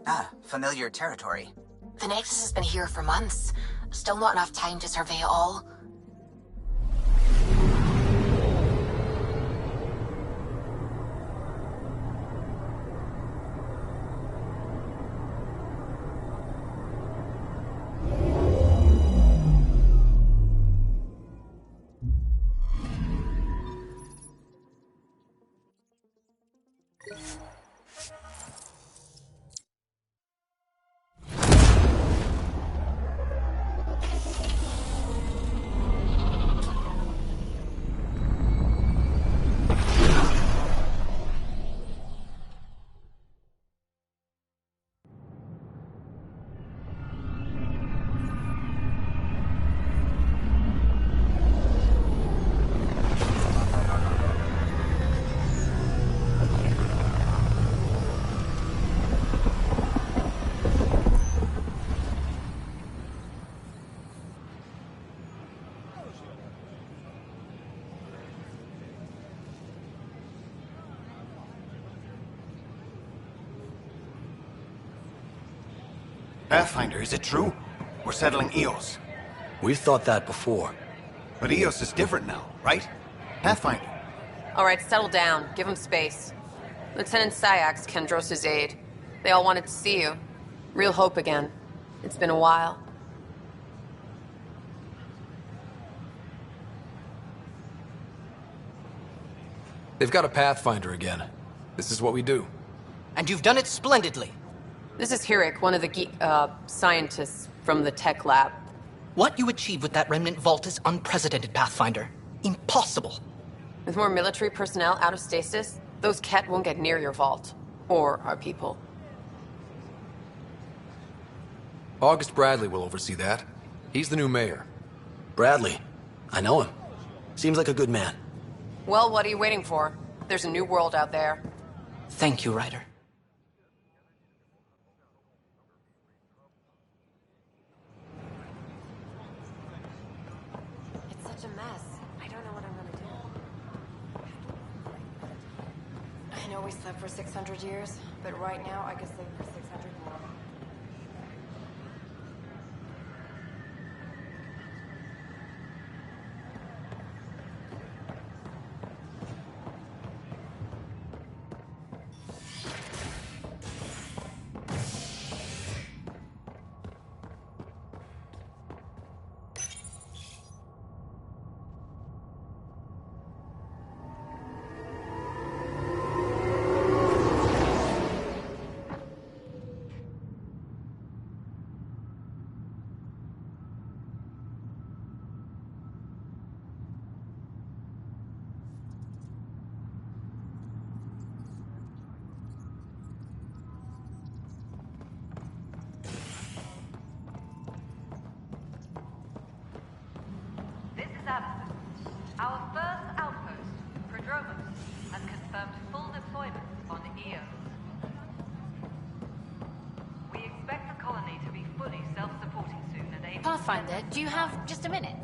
Ah, familiar territory. The Nexus has been here for months. Still not enough time to survey it all. Pathfinder, is it true? We're settling Eos. We've thought that before. But Eos is different now, right? Pathfinder. All right, settle down. Give him space. Lieutenant Syak's Kendros' aide. They all wanted to see you. Real hope again. It's been a while. They've got a Pathfinder again. This is what we do. And you've done it splendidly. This is Hirik, one of the scientists from the tech lab. What you achieved with that remnant vault is unprecedented, Pathfinder. Impossible. With more military personnel out of stasis, those Ket won't get near your vault. Or our people. August Bradley will oversee that. He's the new mayor. Bradley. I know him. Seems like a good man. Well, what are you waiting for? There's a new world out there. Thank you, Ryder. It's such a mess. I don't know what I'm gonna do. I know we slept for 600 years, but right now I could sleep for 600 more. Our first outpost, Andromeda, has confirmed full deployment on Eos. We expect the colony to be fully self-supporting soon and able... Pathfinder, do you have just a minute?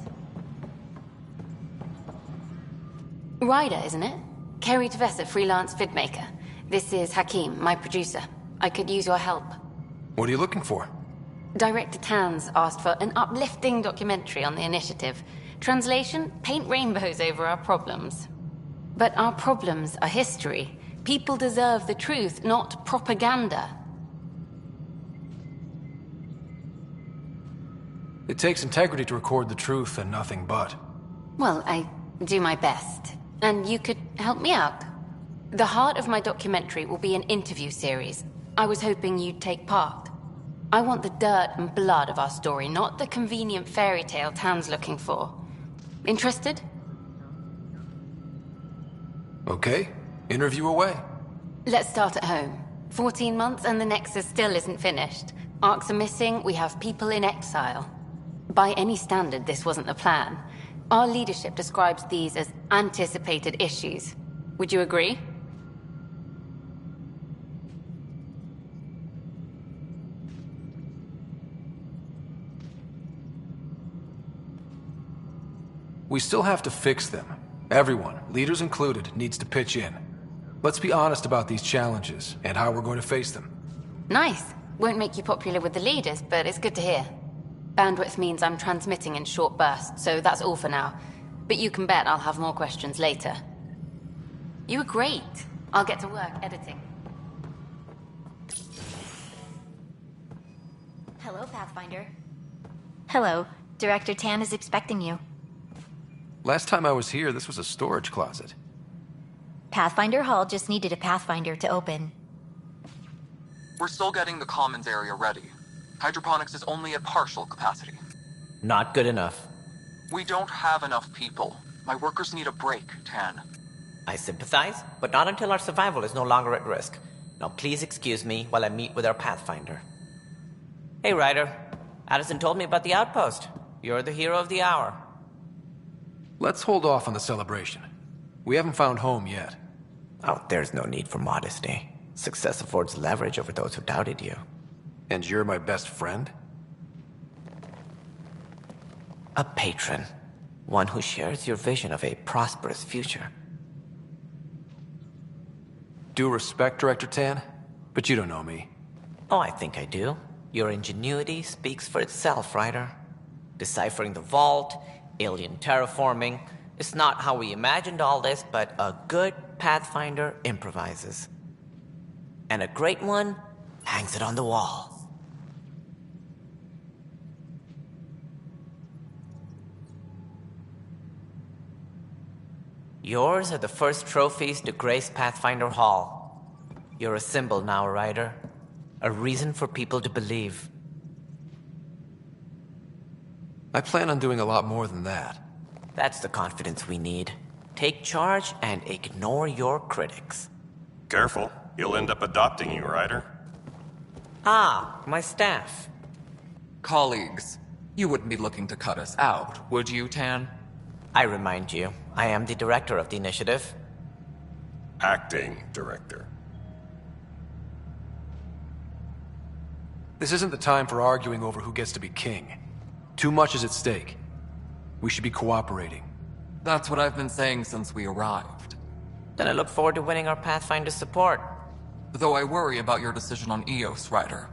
Ryder, isn't it? Kerry Tevessa, freelance vidmaker. This is Hakim, my producer. I could use your help. What are you looking for? Director Tanz asked for an uplifting documentary on the initiative. Translation, paint rainbows over our problems. But our problems are history. People deserve the truth, not propaganda. It takes integrity to record the truth and nothing but. Well, I do my best. And you could help me out. The heart of my documentary will be an interview series. I was hoping you'd take part. I want the dirt and blood of our story, not the convenient fairy tale Tan's looking for. Interested? Okay, interview away. Let's start at home. 14 months and the Nexus still isn't finished. Arcs are missing, we have people in exile. By any standard, this wasn't the plan. Our leadership describes these as anticipated issues. Would you agree? We still have to fix them. Everyone, leaders included, needs to pitch in. Let's be honest about these challenges and how we're going to face them. Nice. Won't make you popular with the leaders, but it's good to hear. Bandwidth means I'm transmitting in short bursts, so that's all for now. But you can bet I'll have more questions later. You were great. I'll get to work editing. Hello, Pathfinder. Hello. Director Tan is expecting you. Last time I was here, this was a storage closet. Pathfinder Hall just needed a Pathfinder to open. We're still getting the commons area ready. Hydroponics is only at partial capacity. Not good enough. We don't have enough people. My workers need a break, Tan. I sympathize, but not until our survival is no longer at risk. Now please excuse me while I meet with our Pathfinder. Hey, Ryder. Addison told me about the outpost. You're the hero of the hour. Let's hold off on the celebration. We haven't found home yet. Oh, there's no need for modesty. Success affords leverage over those who doubted you. And you're my best friend? A patron. One who shares your vision of a prosperous future. Due respect, Director Tan, but you don't know me. Oh, I think I do. Your ingenuity speaks for itself, Ryder. Deciphering the vault, alien terraforming. It's not how we imagined all this, but a good Pathfinder improvises. And a great one hangs it on the wall. Yours are the first trophies to grace Pathfinder Hall. You're a symbol now, Ryder. A reason for people to believe. I plan on doing a lot more than that. That's the confidence we need. Take charge and ignore your critics. Careful. He'll end up adopting you, Ryder. Ah, my staff. Colleagues, you wouldn't be looking to cut us out, would you, Tan? I remind you, I am the director of the initiative. Acting director. This isn't the time for arguing over who gets to be king. Too much is at stake. We should be cooperating. That's what I've been saying since we arrived. Then I look forward to winning our Pathfinder support. Though I worry about your decision on Eos, Ryder.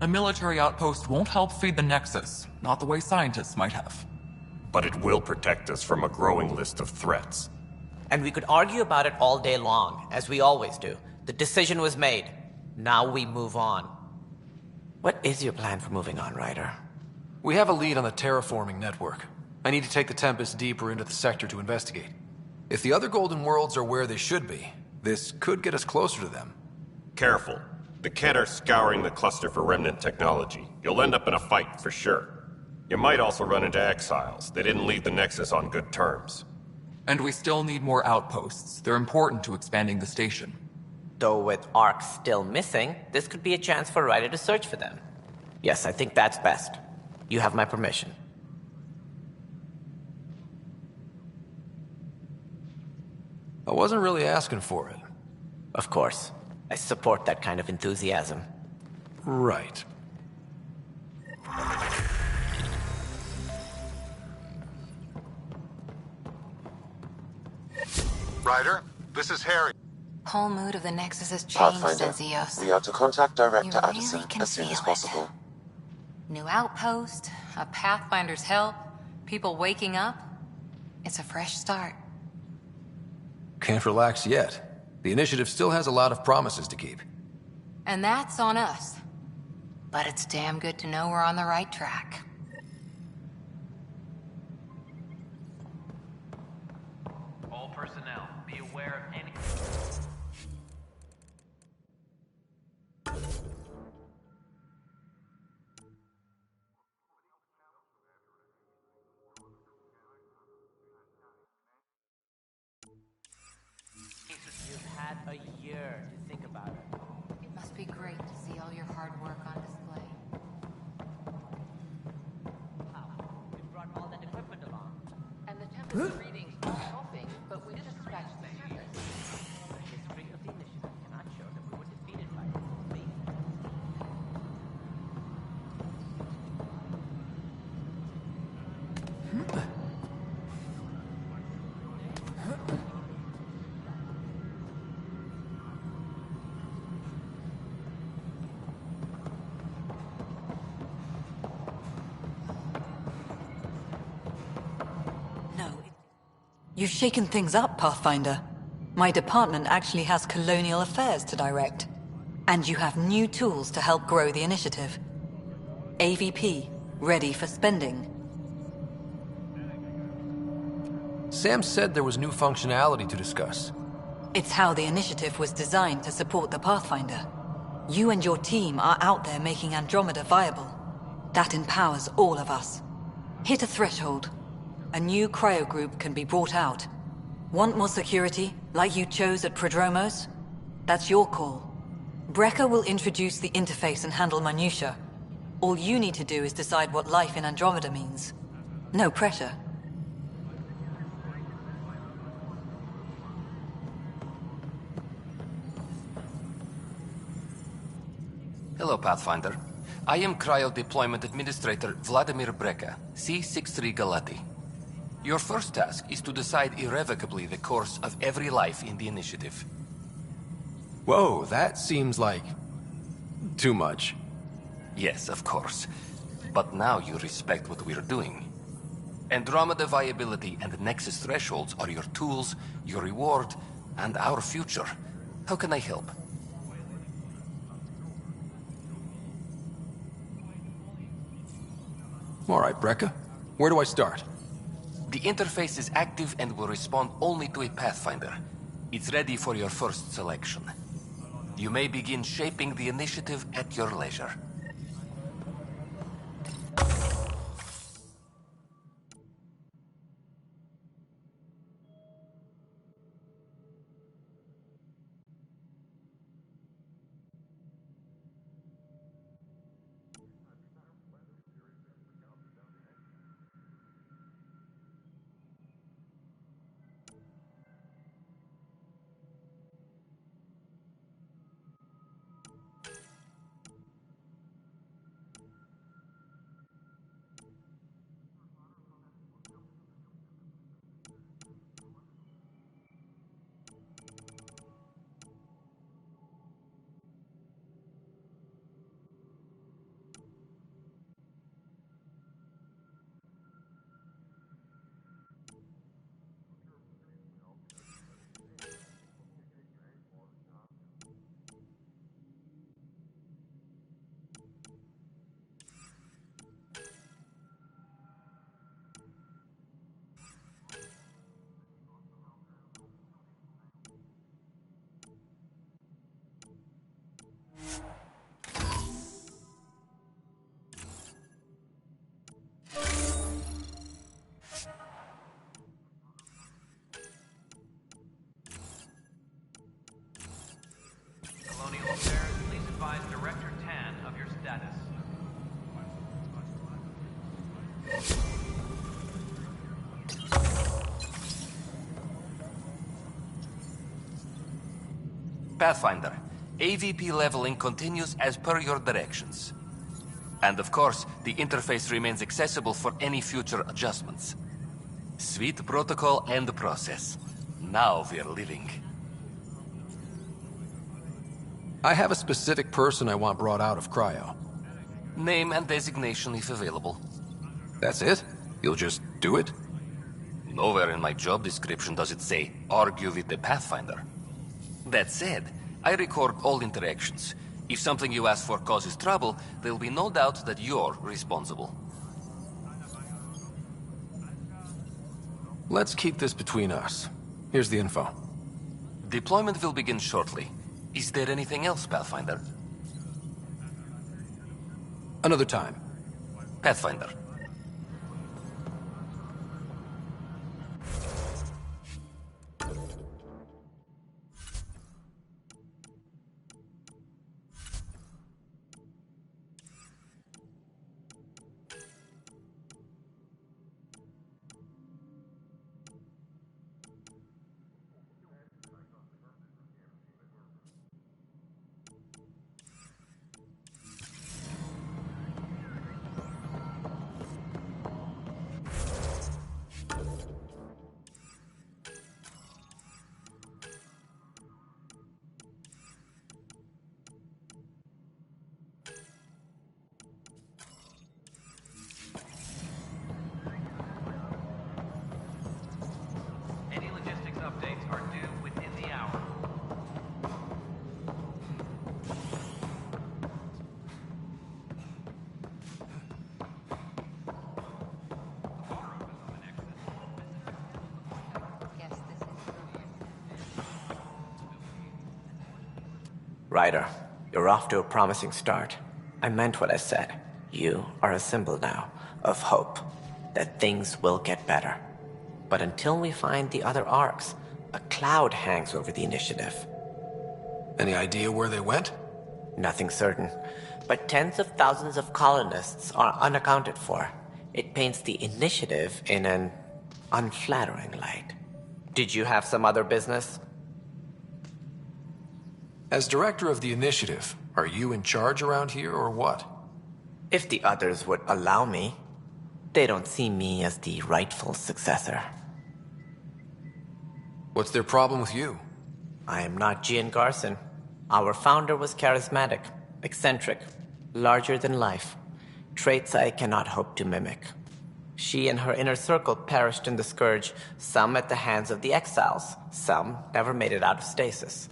A military outpost won't help feed the Nexus, not the way scientists might have. But it will protect us from a growing list of threats. And we could argue about it all day long, as we always do. The decision was made. Now we move on. What is your plan for moving on, Ryder? We have a lead on the terraforming network. I need to take the Tempest deeper into the sector to investigate. If the other Golden Worlds are where they should be, this could get us closer to them. Careful. The Kett are scouring the cluster for remnant technology. You'll end up in a fight for sure. You might also run into exiles. They didn't leave the Nexus on good terms. And we still need more outposts. They're important to expanding the station. Though with Ark still missing, this could be a chance for Ryder to search for them. Yes, I think that's best. You have my permission. I wasn't really asking for it. Of course. I support that kind of enthusiasm. Right. Ryder, this is Harry. Whole mood of the Nexus has changed Pathfinder, since Eos. we are to contact Director You really Addison can as soon as feel it. possible. New outpost, a Pathfinder's help, people waking up. It's a fresh start. Can't relax yet. The initiative still has a lot of promises to keep. And that's on us. But it's damn good to know we're on the right track. All personnel, be aware of any... You've had a year to think about it. It must be great to see all your hard work on display. Wow, you brought all that equipment along. And the temperature readings are helping, but we just scratched the surface. The history of the initiative cannot show that we were defeated by it. You've shaken things up, Pathfinder. My department actually has colonial affairs to direct. And you have new tools to help grow the initiative. AVP, ready for spending. Sam said there was new functionality to discuss. It's how the initiative was designed to support the Pathfinder. You and your team are out there making Andromeda viable. That empowers all of us. Hit a threshold. A new cryo group can be brought out. Want more security, like you chose at Prodromos? That's your call. Brecker will introduce the interface and handle minutiae. All you need to do is decide what life in Andromeda means. No pressure. Hello, Pathfinder. I am Cryo Deployment Administrator Vladimir Breca, C-63 Galati. Your first task is to decide irrevocably the course of every life in the initiative. Whoa, that seems like... too much. Yes, of course. But now you respect what we're doing. Andromeda viability and Nexus thresholds are your tools, your reward, and our future. How can I help? All right, Breca. Where do I start? The interface is active and will respond only to a Pathfinder. It's ready for your first selection. You may begin shaping the initiative at your leisure. Colonial Affairs, please advise Director Tan of your status. Pathfinder, AVP leveling continues as per your directions. And of course, the interface remains accessible for any future adjustments. Sweet protocol and process. Now we're living. I have a specific person I want brought out of cryo. Name and designation if available. That's it? You'll just do it? Nowhere in my job description does it say, argue with the Pathfinder. That said, I record all interactions. If something you ask for causes trouble, there'll be no doubt that you're responsible. Let's keep this between us. Here's the info. Deployment will begin shortly. Is there anything else, Pathfinder? Another time. Pathfinder. Ryder, you're off to a promising start. I meant what I said. You are a symbol now of hope, that things will get better. But until we find the other arcs, a cloud hangs over the initiative. Any idea where they went? Nothing certain, but tens of thousands of colonists are unaccounted for. It paints the initiative in an unflattering light. Did you have some other business? As director of the initiative, are you in charge around here or what? If the others would allow me. They don't see me as the rightful successor. What's their problem with you? I am not Gian Garson. Our founder was charismatic, eccentric, larger than life. Traits I cannot hope to mimic. She and her inner circle perished in the Scourge, some at the hands of the Exiles, some never made it out of stasis.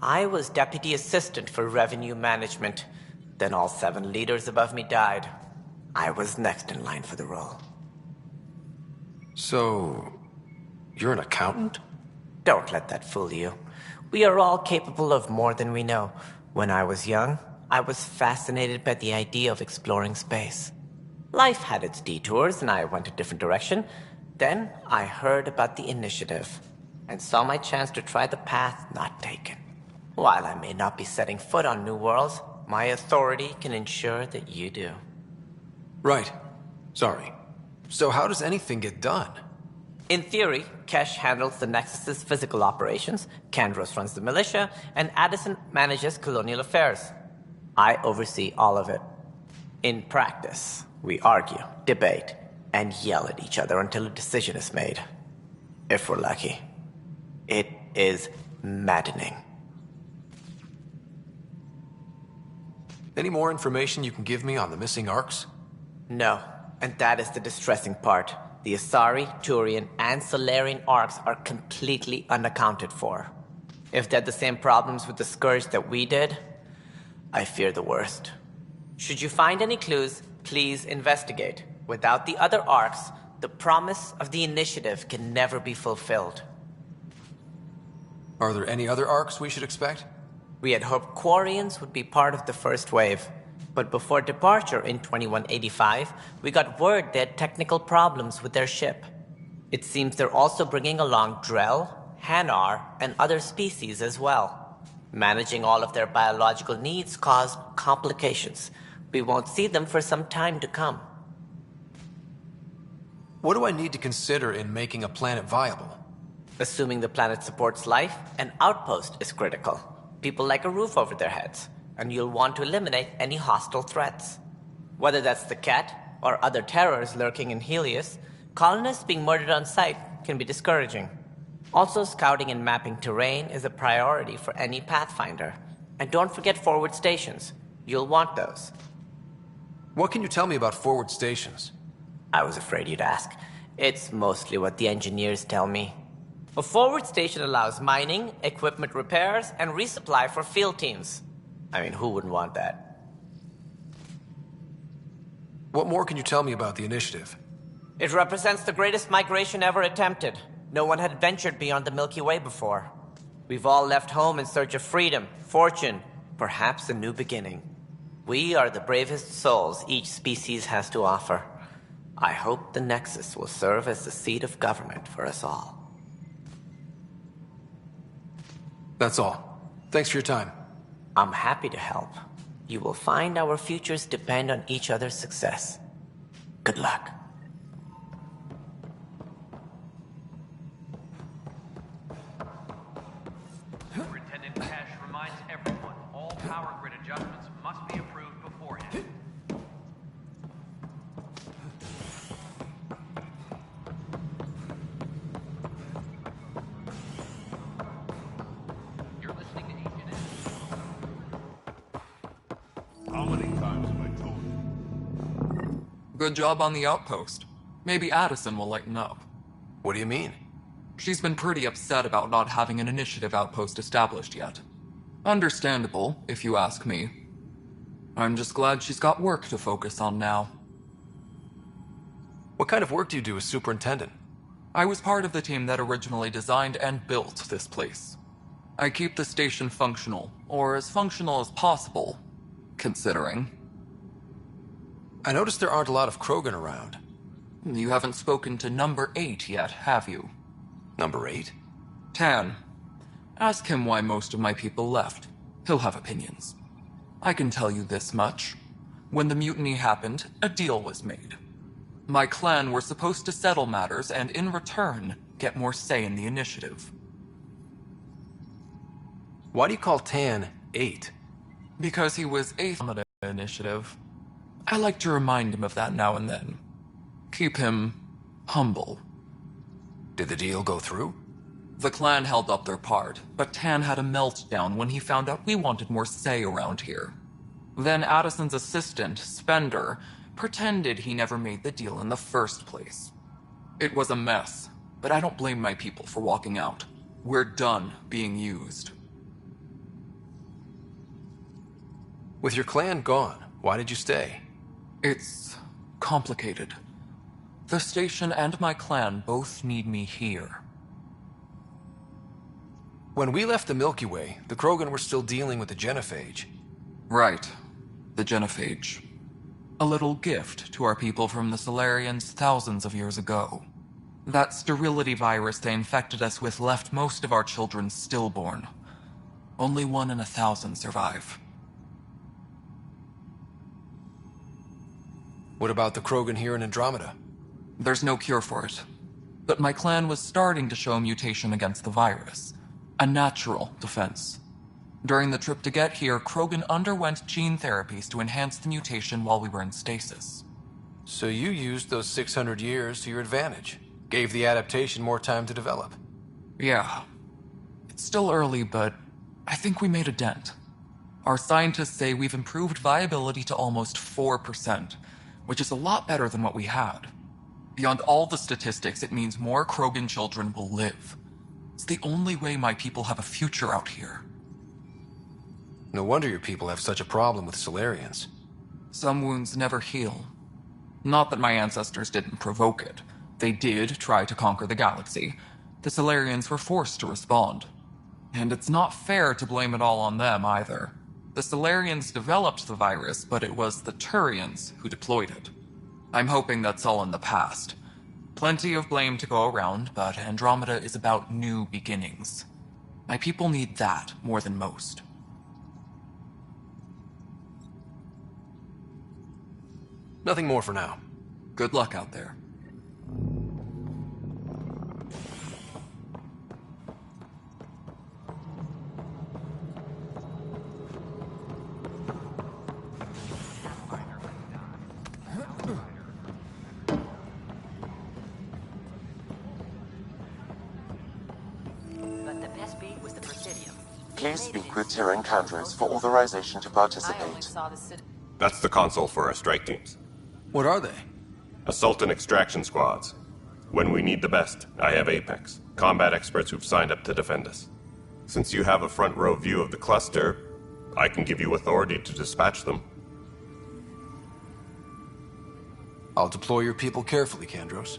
I was deputy assistant for revenue management. Then all 7 leaders above me died. I was next in line for the role. So, you're an accountant? Don't let that fool you. We are all capable of more than we know. When I was young, I was fascinated by the idea of exploring space. Life had its detours, and I went a different direction. Then I heard about the initiative, and saw my chance to try the path not taken. While I may not be setting foot on new worlds, my authority can ensure that you do. Right. Sorry. So how does anything get done? In theory, Kesh handles the Nexus's physical operations, Kandros runs the militia, and Addison manages colonial affairs. I oversee all of it. In practice, we argue, debate, and yell at each other until a decision is made. If we're lucky. It is maddening. Any more information you can give me on the missing arcs? No, and that is the distressing part. The Asari, Turian, and Solarian arcs are completely unaccounted for. If they had the same problems with the Scourge that we did, I fear the worst. Should you find any clues, please investigate. Without the other arcs, the promise of the initiative can never be fulfilled. Are there any other arcs we should expect? We had hoped Quarians would be part of the first wave. But before departure in 2185, we got word they had technical problems with their ship. It seems they're also bringing along Drell, Hanar, and other species as well. Managing all of their biological needs caused complications. We won't see them for some time to come. What do I need to consider in making a planet viable? Assuming the planet supports life, an outpost is critical. People like a roof over their heads. And you'll want to eliminate any hostile threats. Whether that's the cat or other terrors lurking in Helios, colonists being murdered on sight can be discouraging. Also, scouting and mapping terrain is a priority for any Pathfinder. And don't forget forward stations. You'll want those. What can you tell me about forward stations? I was afraid you'd ask. It's mostly what the engineers tell me. A forward station allows mining, equipment repairs, and resupply for field teams. I mean, who wouldn't want that? What more can you tell me about the initiative? It represents the greatest migration ever attempted. No one had ventured beyond the Milky Way before. We've all left home in search of freedom, fortune, perhaps a new beginning. We are the bravest souls each species has to offer. I hope the Nexus will serve as the seat of government for us all. That's all. Thanks for your time. I'm happy to help. You will find our futures depend on each other's success. Good luck. Superintendent Cash reminds everyone all power grid adjustments must be approved beforehand. You're listening to Agent How many times have I told you? Good job on the outpost. Maybe Addison will lighten up. What do you mean? She's been pretty upset about not having an initiative outpost established yet. Understandable, if you ask me. I'm just glad she's got work to focus on now. What kind of work do you do as superintendent? I was part of the team that originally designed and built this place. I keep the station functional, or as functional as possible, considering. I noticed there aren't a lot of Krogan around. You haven't spoken to number 8 yet, have you? Number 8? Tan. Ask him why most of my people left. He'll have opinions. I can tell you this much. When the mutiny happened, a deal was made. My clan were supposed to settle matters and, in return, get more say in the initiative. Why do you call Tan 8? Because he was 8th on the initiative. I like to remind him of that now and then. Keep him humble. Did the deal go through? The clan held up their part, but Tan had a meltdown when he found out we wanted more say around here. Then Addison's assistant, Spender, pretended he never made the deal in the first place. It was a mess, but I don't blame my people for walking out. We're done being used. With your clan gone, why did you stay? It's complicated. The station and my clan both need me here. When we left the Milky Way, the Krogan were still dealing with the genophage. Right. The genophage. A little gift to our people from the Solarians thousands of years ago. That sterility virus they infected us with left most of our children stillborn. Only 1 in 1,000 survive. What about the Krogan here in Andromeda? There's no cure for it. But my clan was starting to show mutation against the virus. A natural defense. During the trip to get here, Krogan underwent gene therapies to enhance the mutation while we were in stasis. So you used those 600 years to your advantage. Gave the adaptation more time to develop. Yeah. It's still early, but I think we made a dent. Our scientists say we've improved viability to almost 4%, which is a lot better than what we had. Beyond all the statistics, it means more Krogan children will live. It's the only way my people have a future out here. No wonder your people have such a problem with Solarians. Some wounds never heal. Not that my ancestors didn't provoke it. They did try to conquer the galaxy. The Solarians were forced to respond. And it's not fair to blame it all on them, either. The Solarians developed the virus, but it was the Turians who deployed it. I'm hoping that's all in the past. Plenty of blame to go around, but Andromeda is about new beginnings. My people need that more than most. Nothing more for now. Good luck out there. Please speak with Terran Candres for authorization to participate. That's the console for our strike teams. What are they? Assault and extraction squads. When we need the best, I have Apex, combat experts who've signed up to defend us. Since you have a front row view of the cluster, I can give you authority to dispatch them. I'll deploy your people carefully, Kandros.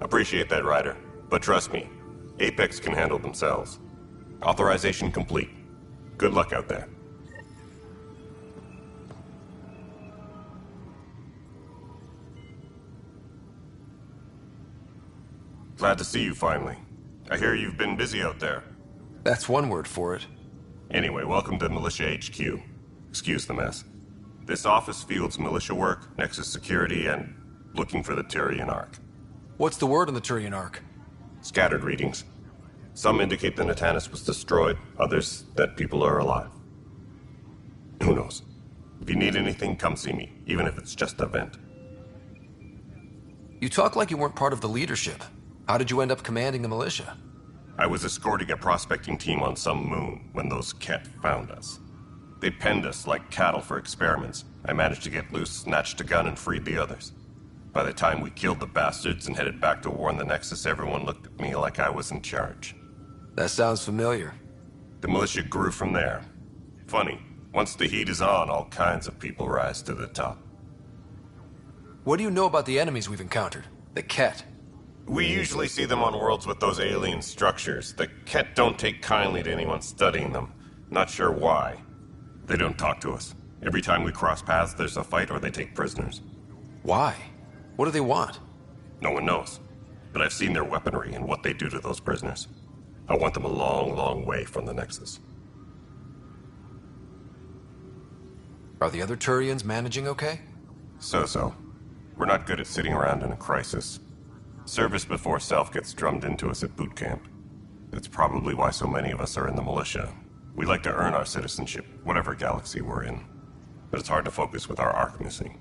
Appreciate that, Ryder. But trust me, Apex can handle themselves. Authorization complete. Good luck out there. Glad to see you finally. I hear you've been busy out there. That's one word for it. Anyway, welcome to Militia HQ. Excuse the mess. This office fields militia work, Nexus security, and looking for the Turian Ark. What's the word on the Turian Ark? Scattered readings. Some indicate the Natanus was destroyed, others that people are alive. Who knows? If you need anything, come see me, even if it's just a vent. You talk like you weren't part of the leadership. How did you end up commanding the militia? I was escorting a prospecting team on some moon when those Ket found us. They penned us like cattle for experiments. I managed to get loose, snatched a gun, and freed the others. By the time we killed the bastards and headed back to warn the Nexus, everyone looked at me like I was in charge. That sounds familiar. The militia grew from there. Funny, once the heat is on, all kinds of people rise to the top. What do you know about the enemies we've encountered? The Ket? We usually see them on worlds with those alien structures. The Ket don't take kindly to anyone studying them. Not sure why. They don't talk to us. Every time we cross paths, there's a fight or they take prisoners. Why? What do they want? No one knows. But I've seen their weaponry and what they do to those prisoners. I want them a long, long way from the Nexus. Are the other Turians managing okay? So-so. We're not good at sitting around in a crisis. Service before self gets drummed into us at boot camp. That's probably why so many of us are in the militia. We like to earn our citizenship, whatever galaxy we're in. But it's hard to focus with our arc missing.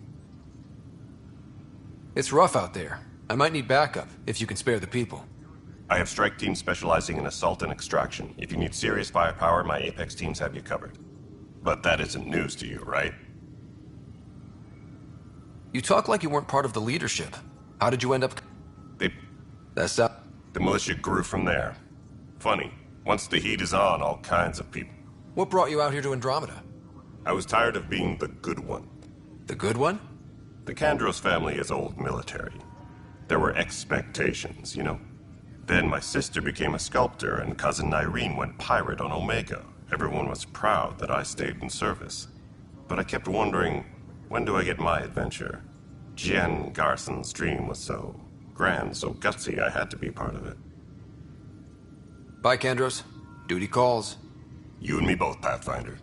It's rough out there. I might need backup, if you can spare the people. I have strike teams specializing in assault and extraction. If you need serious firepower, my Apex teams have you covered. But that isn't news to you, right? You talk like you weren't part of the leadership. How did you end up... That's up. The militia grew from there. Funny. Once the heat is on, all kinds of people. What brought you out here to Andromeda? I was tired of being the good one. The good one? The Kandros family is old military. There were expectations, you know. Then my sister became a sculptor and cousin Irene went pirate on Omega. Everyone was proud that I stayed in service. But I kept wondering, when do I get my adventure? Jen Garson's dream was so grand, so gutsy, I had to be part of it. Bye, Kandros. Duty calls. You and me both, Pathfinder.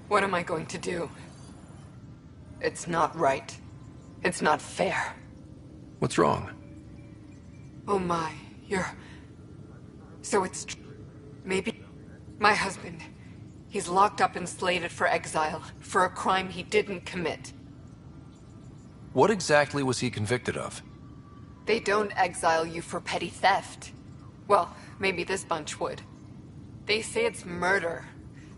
What am I going to do? It's not right. It's not fair. What's wrong? Oh my, So it's... Maybe... My husband. He's locked up and slated for exile, for a crime he didn't commit. What exactly was he convicted of? They don't exile you for petty theft. Well, maybe this bunch would. They say it's murder.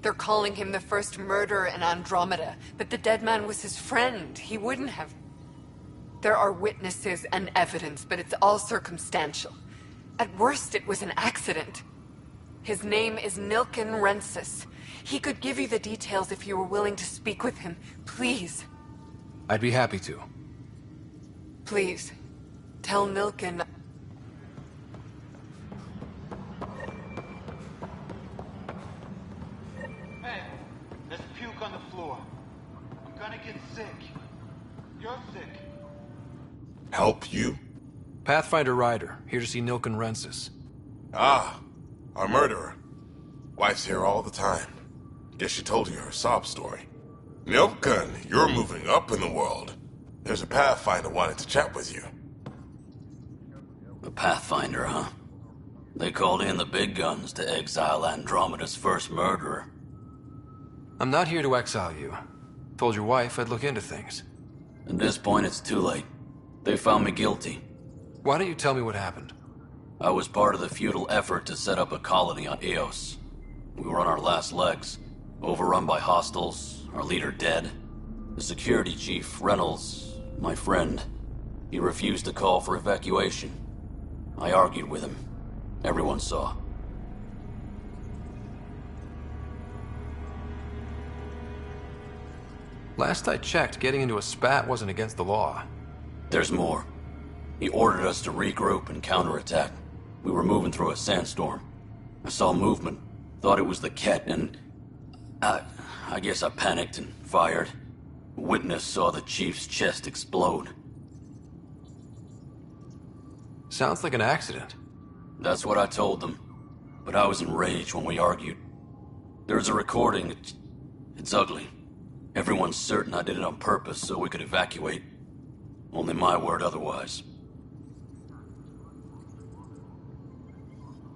They're calling him the first murderer in Andromeda, but the dead man was his friend. He wouldn't have... There are witnesses and evidence, but it's all circumstantial. At worst, it was an accident. His name is Nilken Rensis. He could give you the details if you were willing to speak with him. Please. I'd be happy to. Please. Tell Nilken... Hey, there's puke on the floor. I'm gonna get sick. You're sick. Help you? Pathfinder Ryder, here to see Nilken Rensis. Ah, our murderer. Wife's here all the time. Guess she told you her sob story. Nilken, you're moving up in the world. There's a Pathfinder wanting to chat with you. A Pathfinder, huh? They called in the big guns to exile Andromeda's first murderer. I'm not here to exile you. Told your wife I'd look into things. At this point, it's too late. They found me guilty. Why don't you tell me what happened? I was part of the futile effort to set up a colony on Eos. We were on our last legs, overrun by hostiles, our leader dead. The security chief, Reynolds, my friend, he refused to call for evacuation. I argued with him. Everyone saw. Last I checked, getting into a spat wasn't against the law. There's more. He ordered us to regroup and counterattack. We were moving through a sandstorm. I saw movement, thought it was the Ket, and... I guess I panicked and fired. A witness saw the chief's chest explode. Sounds like an accident. That's what I told them. But I was enraged when we argued. There's a recording. It's ugly. Everyone's certain I did it on purpose so we could evacuate. Only my word otherwise.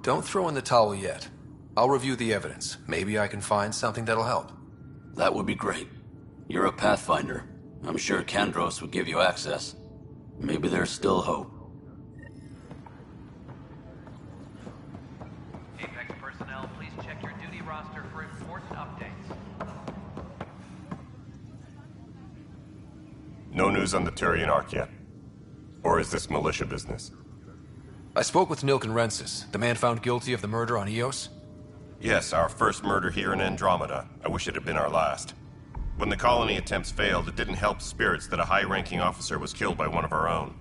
Don't throw in the towel yet. I'll review the evidence. Maybe I can find something that'll help. That would be great. You're a Pathfinder. I'm sure Kandros would give you access. Maybe there's still hope. Apex personnel, please check your duty roster for important updates. No news on the Turian Arc yet? Or is this militia business? I spoke with Nilken Rensis, the man found guilty of the murder on Eos. Yes, our first murder here in Andromeda. I wish it had been our last. When the colony attempts failed, it didn't help spirits that a high-ranking officer was killed by one of our own.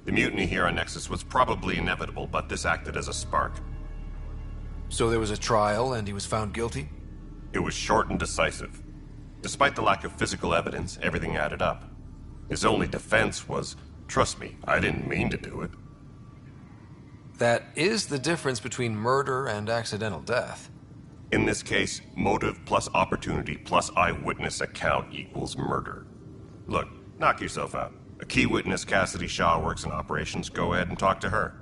The mutiny here on Nexus was probably inevitable, but this acted as a spark. So there was a trial, and he was found guilty? It was short and decisive. Despite the lack of physical evidence, everything added up. His only defense was, trust me, I didn't mean to do it. That is the difference between murder and accidental death. In this case, motive plus opportunity plus eyewitness account equals murder. Look, knock yourself out. A key witness, Cassidy Shaw, works in operations. Go ahead and talk to her.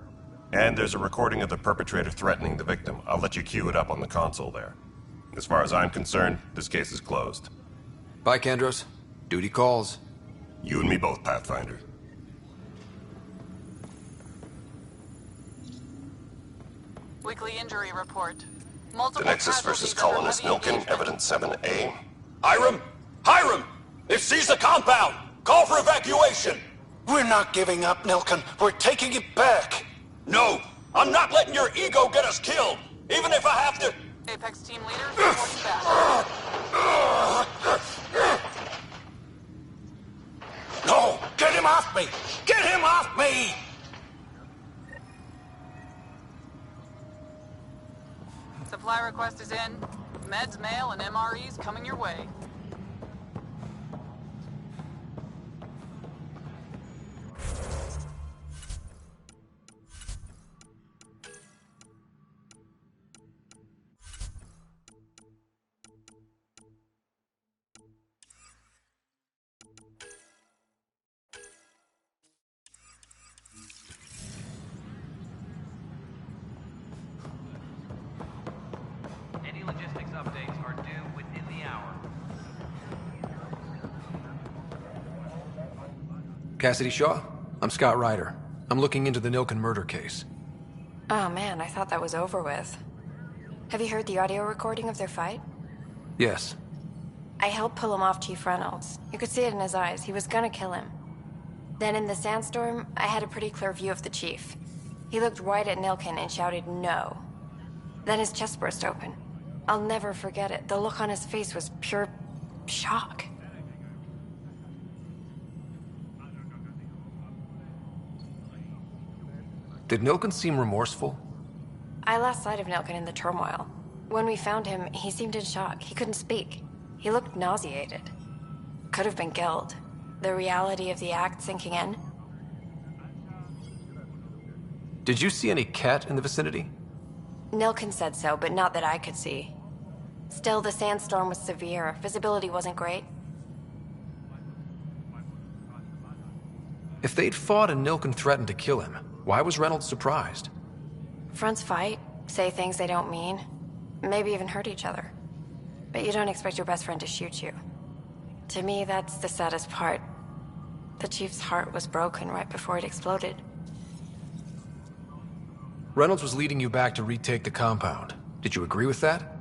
And there's a recording of the perpetrator threatening the victim. I'll let you cue it up on the console there. As far as I'm concerned, this case is closed. Bye, Kandros. Duty calls. You and me both, Pathfinder. Weekly injury report. The Nexus versus Colonist Nilkin, Evidence 7A. Hiram! Hiram! They've seized the compound! Call for evacuation! We're not giving up, Nilkin. We're taking it back. No! I'm not letting your ego get us killed! Even if I have to... Apex team leader, reporting back. No! Get him off me! Get him off me! Supply request is in. Meds, mail, and MREs coming your way. Any logistics updates are due within the hour. Cassidy Shaw? I'm Scott Ryder. I'm looking into the Nilkin murder case. Oh man, I thought that was over with. Have you heard the audio recording of their fight? Yes. I helped pull him off Chief Reynolds. You could see it in his eyes. He was gonna kill him. Then in the sandstorm, I had a pretty clear view of the Chief. He looked right at Nilkin and shouted no. Then his chest burst open. I'll never forget it. The look on his face was pure shock. Did Nilkin seem remorseful? I lost sight of Nilkin in the turmoil. When we found him, he seemed in shock. He couldn't speak. He looked nauseated. Could have been guilt. The reality of the act sinking in. Did you see any cat in the vicinity? Nilkin said so, but not that I could see. Still, the sandstorm was severe. Visibility wasn't great. If they'd fought and Nilkin threatened to kill him, why was Reynolds surprised? Fronts fight, say things they don't mean, maybe even hurt each other. But you don't expect your best friend to shoot you. To me, that's the saddest part. The Chief's heart was broken right before it exploded. Reynolds was leading you back to retake the compound. Did you agree with that?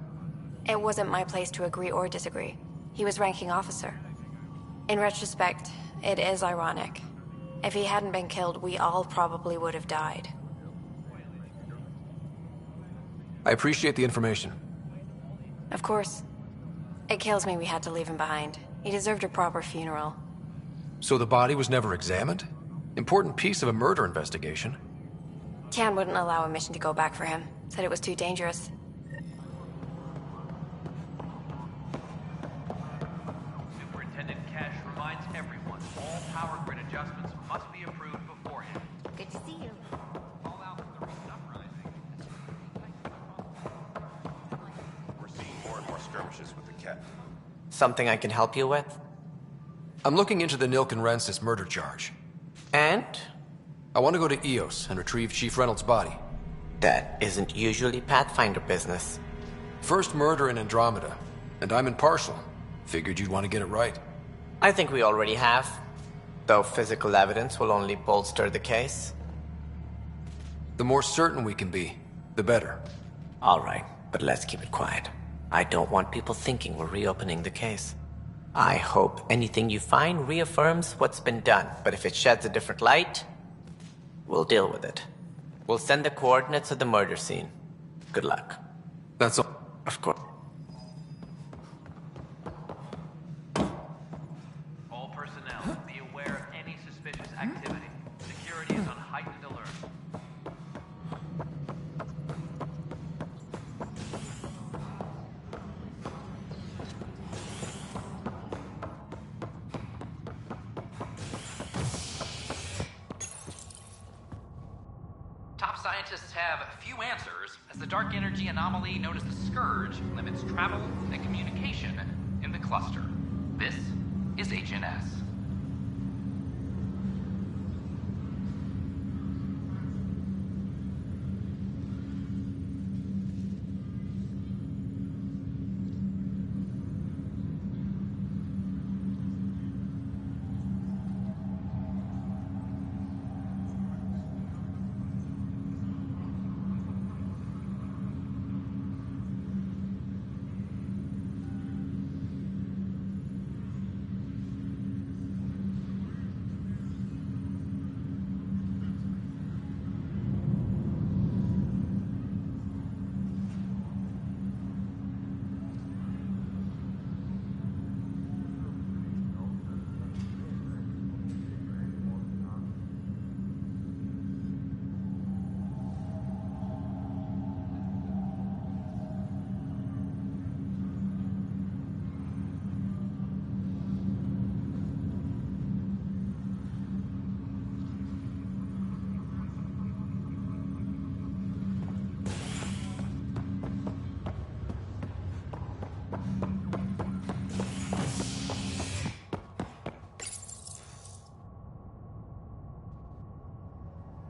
It wasn't my place to agree or disagree. He was ranking officer. In retrospect, it is ironic. If he hadn't been killed, we all probably would have died. I appreciate the information. Of course. It kills me we had to leave him behind. He deserved a proper funeral. So the body was never examined? Important piece of a murder investigation. Tian wouldn't allow a mission to go back for him. Said it was too dangerous. Superintendent Cash reminds everyone all power grid adjustments must be approved beforehand. Good to see you. Call out for the recent uprising. We're seeing more and more skirmishes with the cat. Something I can help you with? I'm looking into the Nilkin Rensis murder charge. And? I want to go to EOS and retrieve Chief Reynolds' body. That isn't usually Pathfinder business. First murder in Andromeda, and I'm impartial. Figured you'd want to get it right. I think we already have. Though physical evidence will only bolster the case. The more certain we can be, the better. All right, but let's keep it quiet. I don't want people thinking we're reopening the case. I hope anything you find reaffirms what's been done, but if it sheds a different light, we'll deal with it. We'll send the coordinates of the murder scene. Good luck. That's all. Of course. scientists have few answers, as the dark energy anomaly known as the Scourge limits travel and communication in the cluster. This is HNS.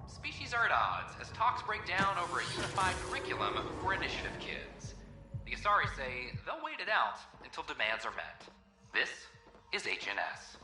Species are at odds as talks break down over a unified curriculum for initiative kids. The Asari say they'll wait it out until demands are met. This is HNS.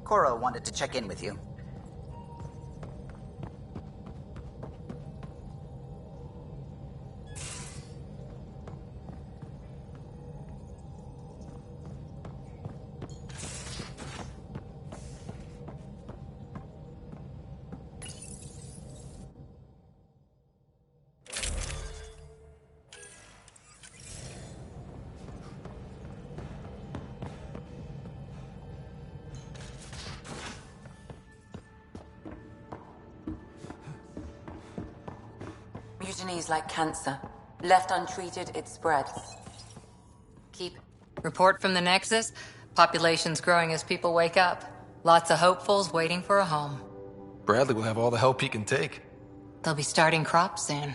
Cora wanted to check in with you. Mutiny is like cancer. Left untreated, it spreads. Keep. Report from the Nexus. Population's growing as people wake up. Lots of hopefuls waiting for a home. Bradley will have all the help he can take. They'll be starting crops soon.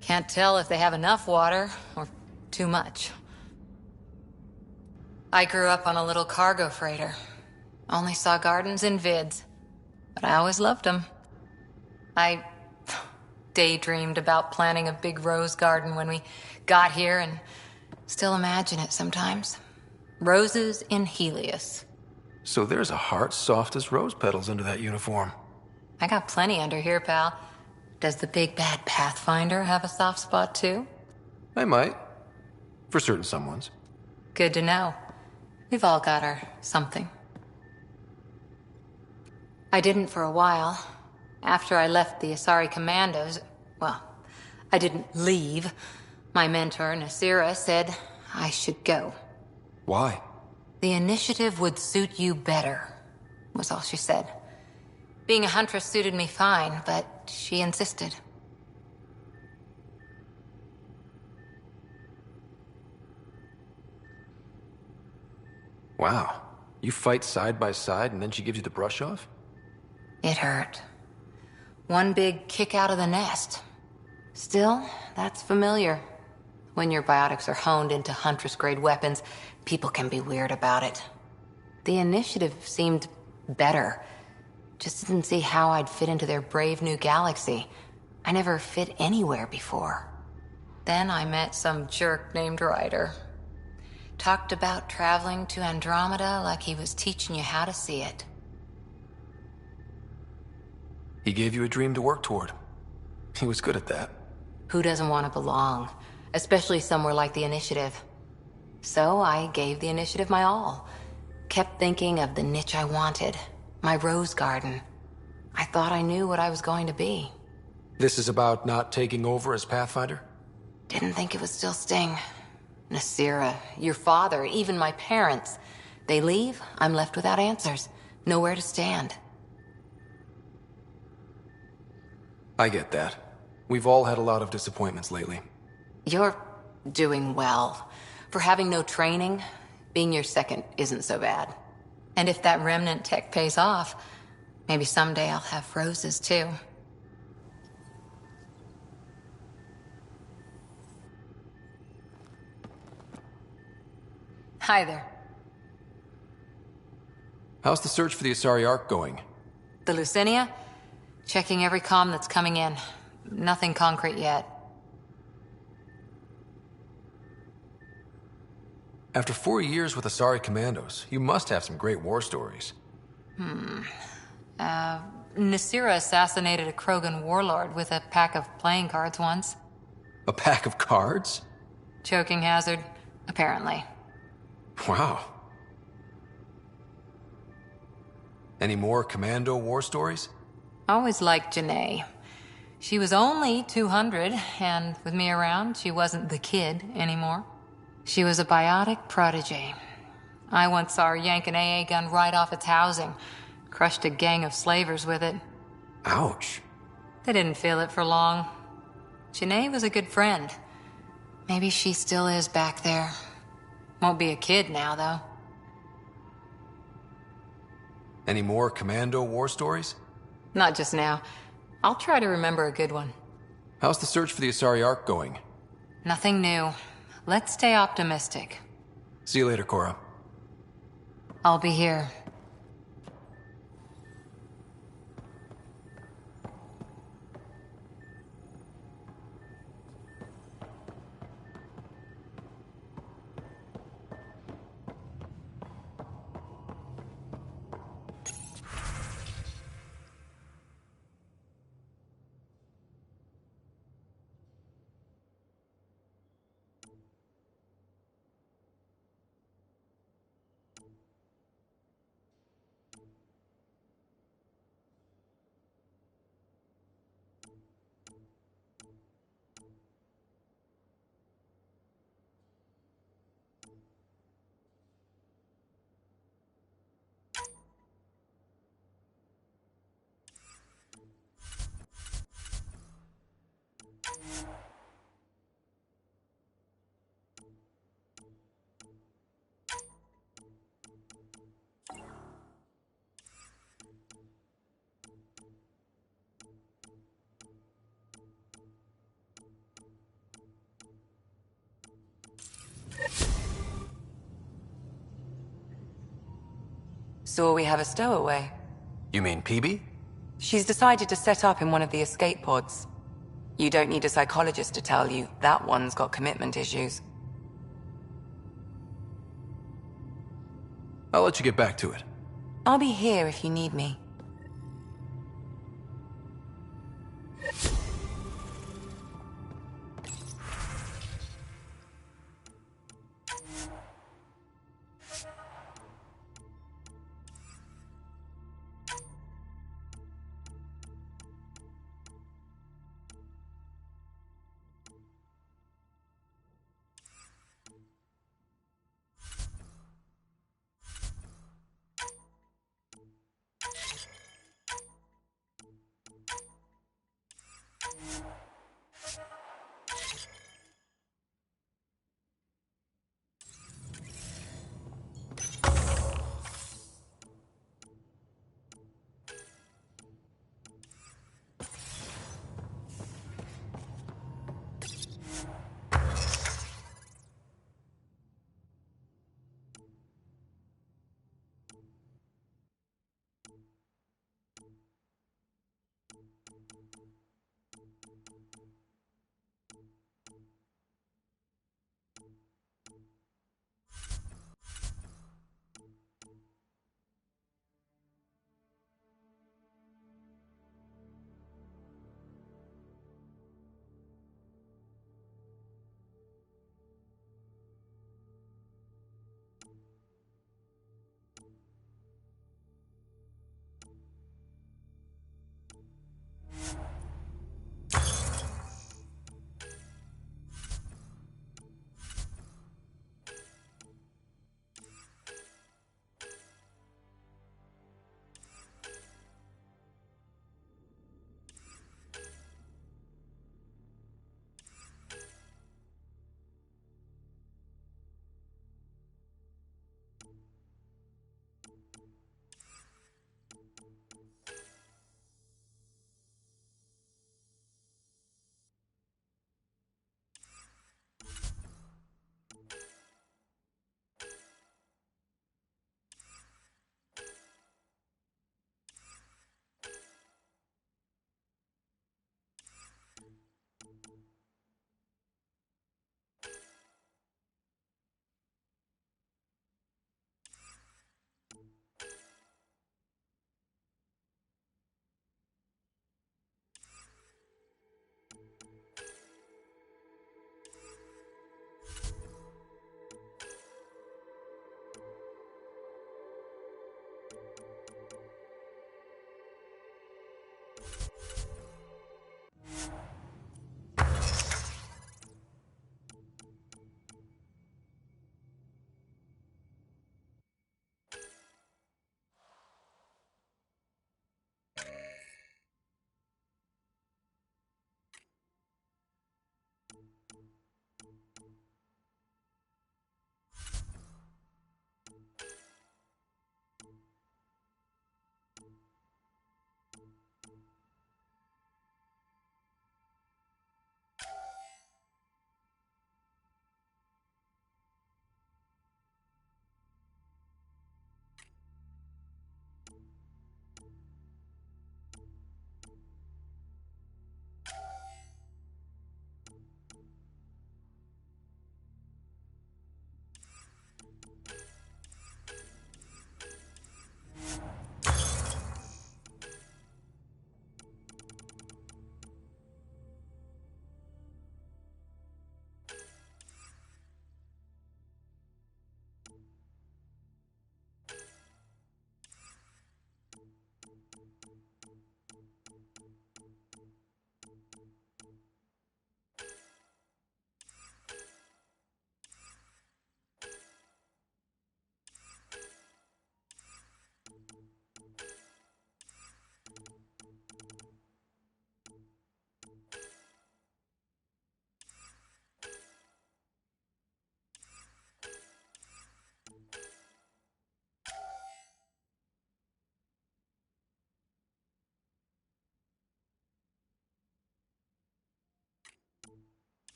Can't tell if they have enough water or too much. I grew up on a little cargo freighter. Only saw gardens in vids. But I always loved them. I daydreamed about planting a big rose garden when we got here and still imagine it sometimes. Roses in Helios. So there's a heart soft as rose petals under that uniform. I got plenty under here, pal. Does the big bad Pathfinder have a soft spot too? I might. For certain someones. Good to know. We've all got our something. I didn't for a while. After I left the Asari Commandos, well, I didn't leave. My mentor, Nasira, said I should go. Why? The initiative would suit you better, was all she said. Being a huntress suited me fine, but she insisted. Wow. You fight side by side and then she gives you the brush off? It hurt. One big kick out of the nest. Still, that's familiar. When your biotics are honed into Huntress-grade weapons, people can be weird about it. The initiative seemed better. Just didn't see how I'd fit into their brave new galaxy. I never fit anywhere before. Then I met some jerk named Ryder. Talked about traveling to Andromeda like he was teaching you how to see it. He gave you a dream to work toward. He was good at that. Who doesn't want to belong? Especially somewhere like the Initiative. So I gave the Initiative my all. Kept thinking of the niche I wanted. My rose garden. I thought I knew what I was going to be. This is about not taking over as Pathfinder? Didn't think it would still sting. Nasira, your father, even my parents. They leave, I'm left without answers. Nowhere to stand. I get that. We've all had a lot of disappointments lately. You're doing well. For having no training, being your second isn't so bad. And if that remnant tech pays off, maybe someday I'll have roses too. Hi there. How's the search for the Asari Ark going? The Lucinia? Checking every comm that's coming in. Nothing concrete yet. After 4 years with Asari Commandos, you must have some great war stories. Nasira assassinated a Krogan warlord with a pack of playing cards once. A pack of cards? Choking hazard, apparently. Wow. Any more Commando war stories? Always liked Janae. She was only 200, and with me around, she wasn't the kid anymore. She was a biotic protege. I once saw her yank an AA gun right off its housing. Crushed a gang of slavers with it. Ouch. They didn't feel it for long. Janae was a good friend. Maybe she still is back there. Won't be a kid now, though. Any more Commando war stories? Not just now. I'll try to remember a good one. How's the search for the Asari Ark going? Nothing new. Let's stay optimistic. See you later, Cora. I'll be here. So we have a stowaway. You mean PB? She's decided to set up in one of the escape pods. You don't need a psychologist to tell you that one's got commitment issues. I'll let you get back to it. I'll be here if you need me.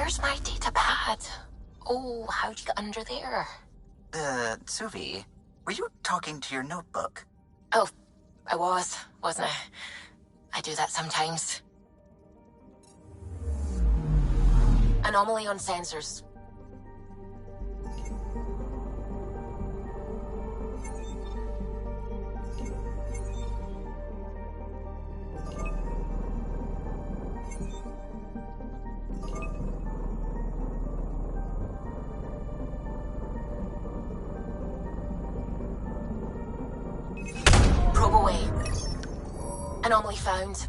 Where's my data pad? Oh, how'd you get under there? Suvi, were you talking to your notebook? Oh, I was, wasn't I? I do that sometimes. Anomaly on sensors. Probe away. Anomaly found.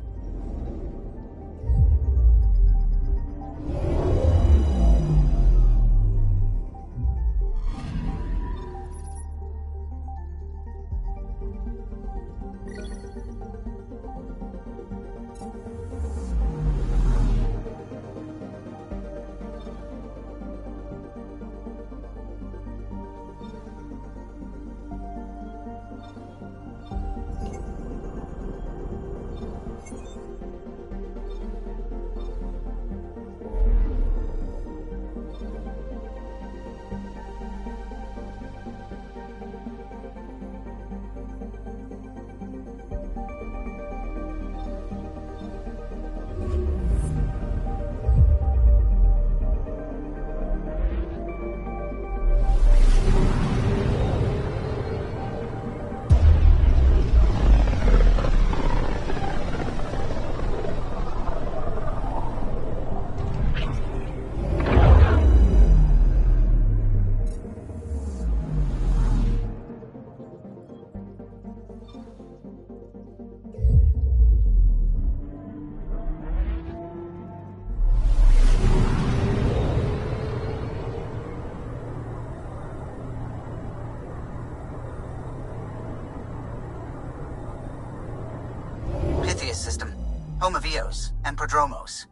System, home of Eos and Prodromos.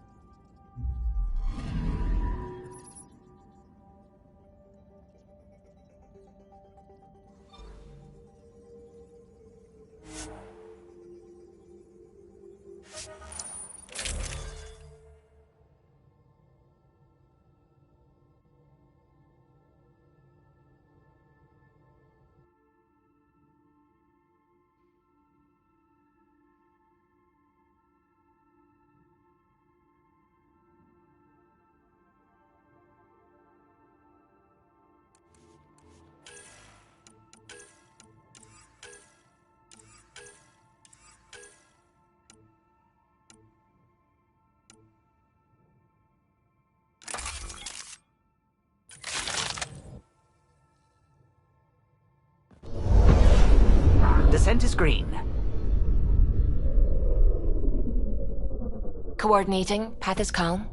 Descent is green. Coordinating. Path is calm.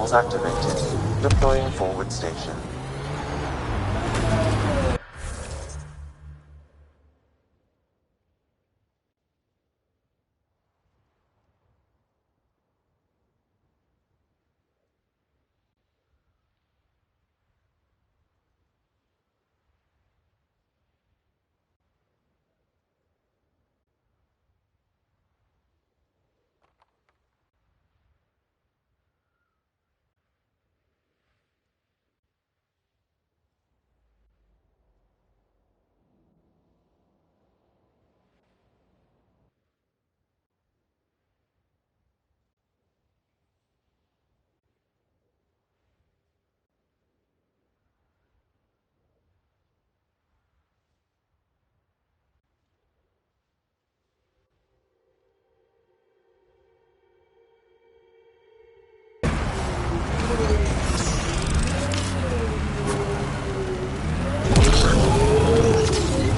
terminals activated. Deploying forward station.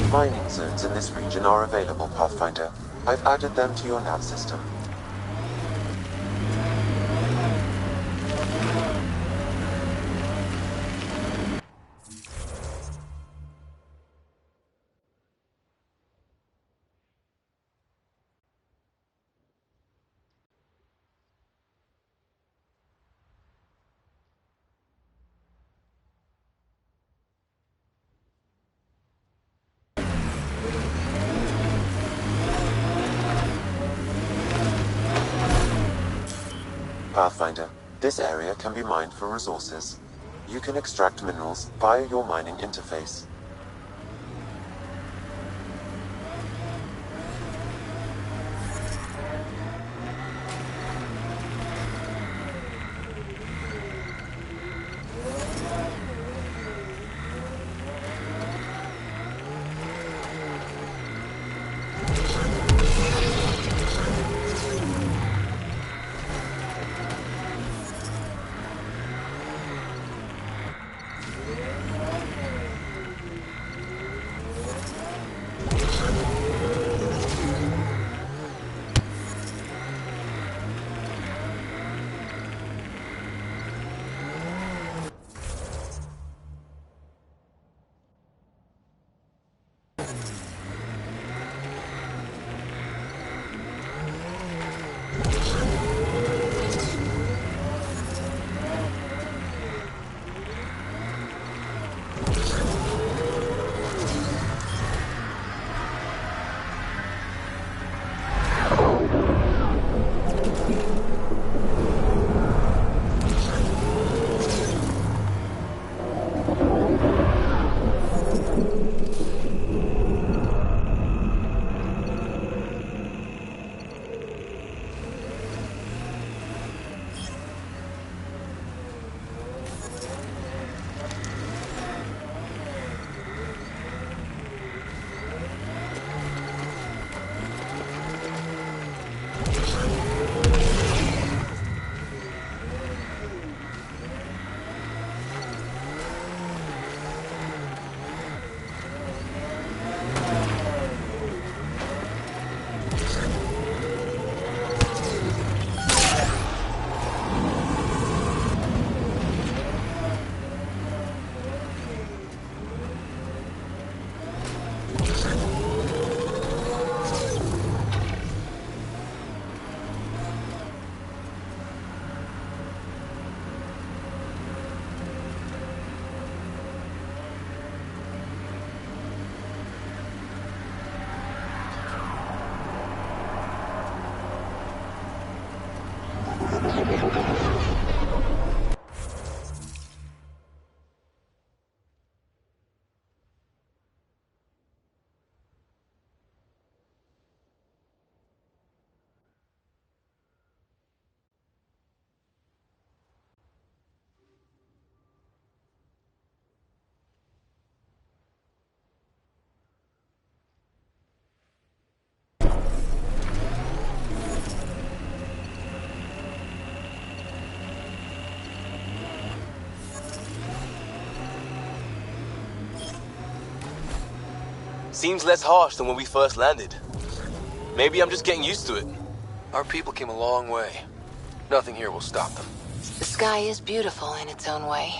Mining zones in this region are available, Pathfinder. I've added them to your nav system. Pathfinder, this area can be mined for resources. You can extract minerals via your mining interface. Seems less harsh than when we first landed. Maybe I'm just getting used to it. Our people came a long way. Nothing here will stop them. The sky is beautiful in its own way.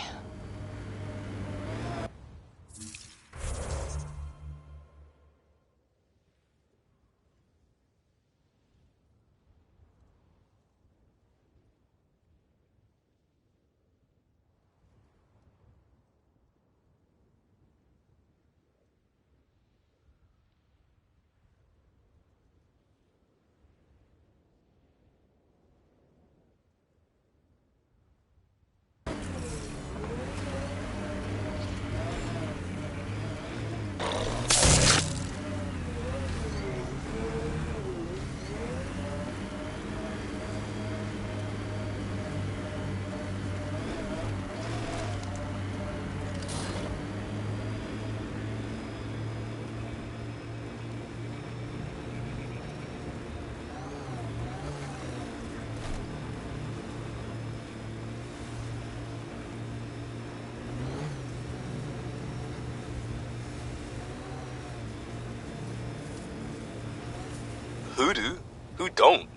Who do? Who don't?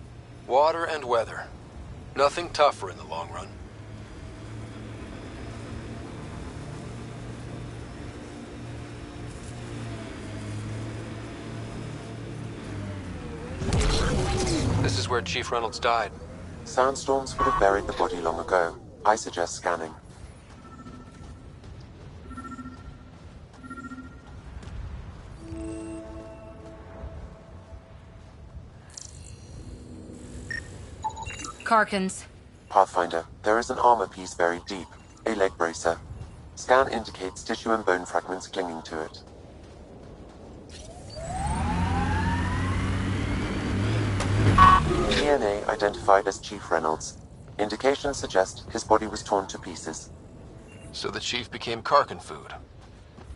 Water and weather. Nothing tougher in the long run. This is where Chief Reynolds died. Sandstorms would have buried the body long ago. I suggest scanning. Karkins. Pathfinder, there is an armor piece buried deep. A leg bracer. Scan indicates tissue and bone fragments clinging to it. DNA identified as Chief Reynolds. Indications suggest his body was torn to pieces. So the Chief became Karkin food.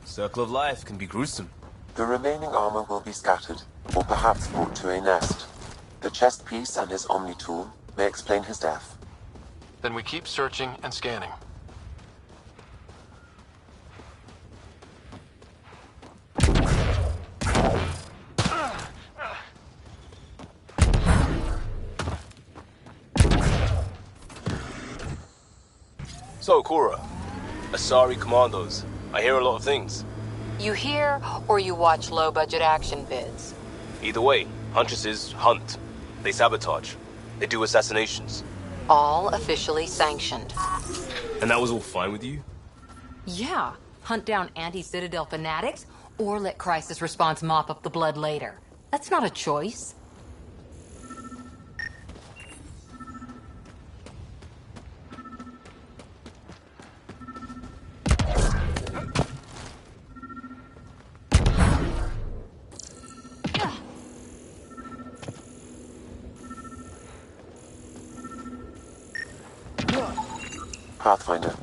Circle of life can be gruesome. The remaining armor will be scattered, or perhaps brought to a nest. The chest piece and his Omni tool may explain his death. Then we keep searching and scanning. So, Cora, Asari commandos. I hear a lot of things. You hear or you watch low-budget action vids? Either way, Huntresses hunt. They sabotage. They do assassinations. All officially sanctioned. And that was all fine with you? Yeah. Hunt down anti-Citadel fanatics, or let crisis response mop up the blood later. That's not a choice. Pathfinder,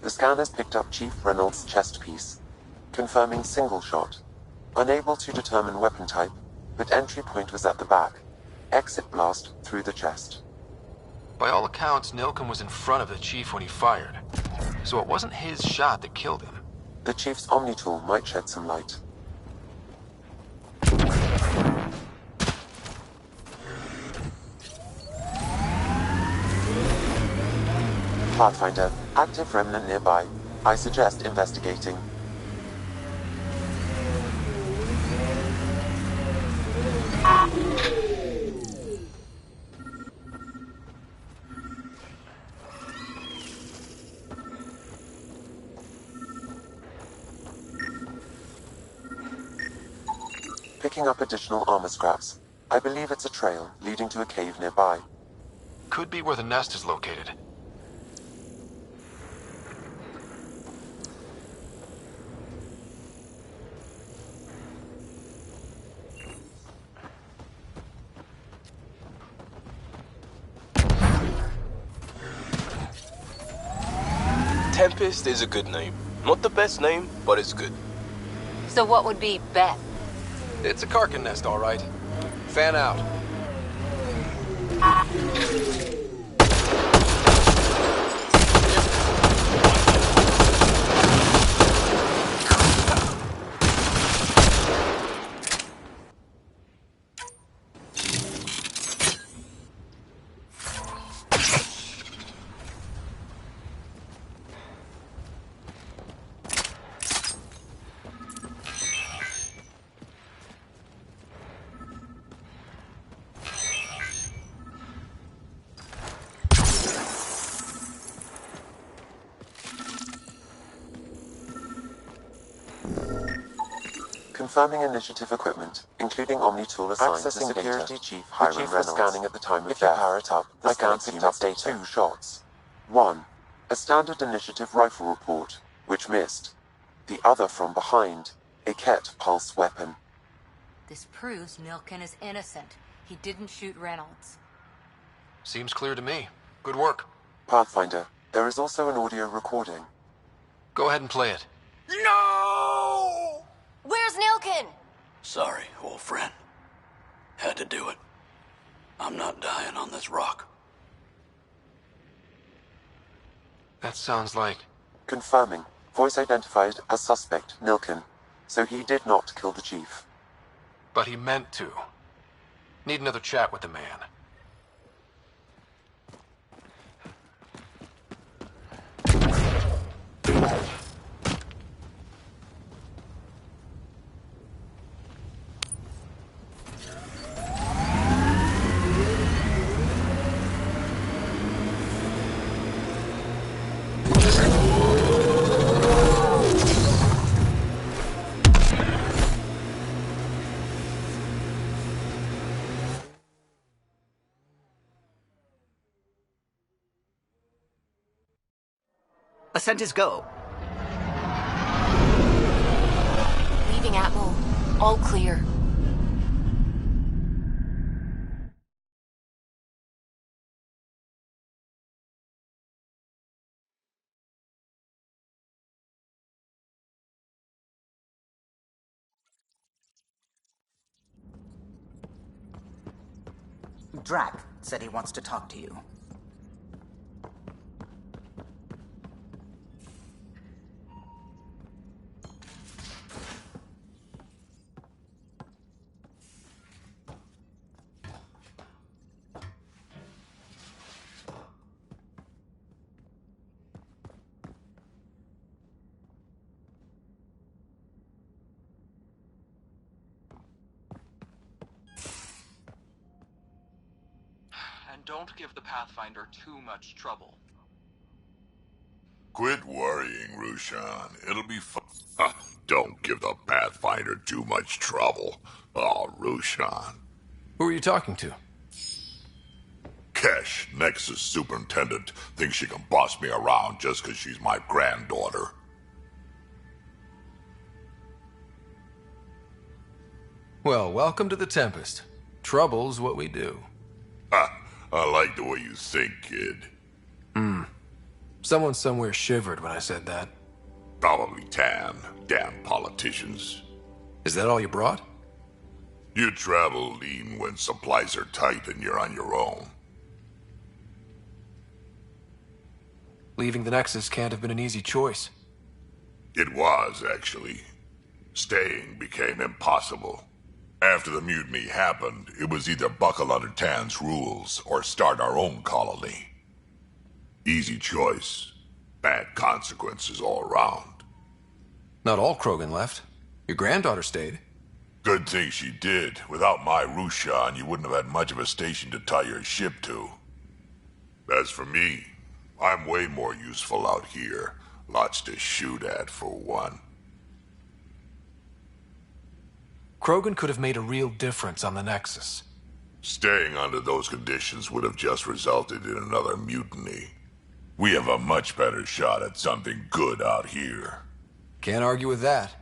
the scan has picked up Chief Reynolds' chest piece, confirming single shot. Unable to determine weapon type, but entry point was at the back. Exit blast through the chest. By all accounts, Nilken was in front of the Chief when he fired. So it wasn't his shot that killed him. The Chief's Omni tool might shed some light. Pathfinder, active remnant nearby. I suggest investigating. Picking up additional armor scraps. I believe it's a trail leading to a cave nearby. Could be where the nest is located. Tempest is a good name. Not the best name, but it's good. So what would be Beth? It's a Karkin nest, all right. Fan out. Confirming initiative equipment, including Omni-tool assigned Accessing to Security data. Chief The Hiram Chief was Reynolds. scanning at the time of If you death. power it up, The the scan scan picked picked up up data. 2 shots. One, a standard initiative rifle report, which missed. The other from behind, a Ket pulse weapon. This proves Nilkin is innocent. He didn't shoot Reynolds. Seems clear to me. Good work. Pathfinder, there is also an audio recording. Go ahead and play it. No! Where's Nilkin? Sorry, old friend. Had to do it. I'm not dying on this rock. That sounds like... Confirming. Voice identified as suspect, Nilkin. So he did not kill the chief. But he meant to. Need another chat with the man. Ascent is go. Leaving Atmo. All clear. Drac said he wants to talk to you. And don't give the Pathfinder too much trouble. Quit worrying, Rushan. It'll be fun. Don't give the Pathfinder too much trouble. Oh, Rushan. Who are you talking to? Kesh, Nexus Superintendent, thinks she can boss me around just because she's my granddaughter. Well, welcome to the Tempest. Trouble's what we do. I like the way you think, kid. Someone somewhere shivered when I said that. Probably Tan. Damn politicians. Is that all you brought? You travel lean when supplies are tight and you're on your own. Leaving the Nexus can't have been an easy choice. It was, actually. Staying became impossible. After the mutiny happened, it was either buckle under Tan's rules or start our own colony. Easy choice. Bad consequences all around. Not all Krogan left. Your granddaughter stayed. Good thing she did. Without my Rushan, you wouldn't have had much of a station to tie your ship to. As for me, I'm way more useful out here. Lots to shoot at, for one. Krogan could have made a real difference on the Nexus. Staying under those conditions would have just resulted in another mutiny. We have a much better shot at something good out here. Can't argue with that.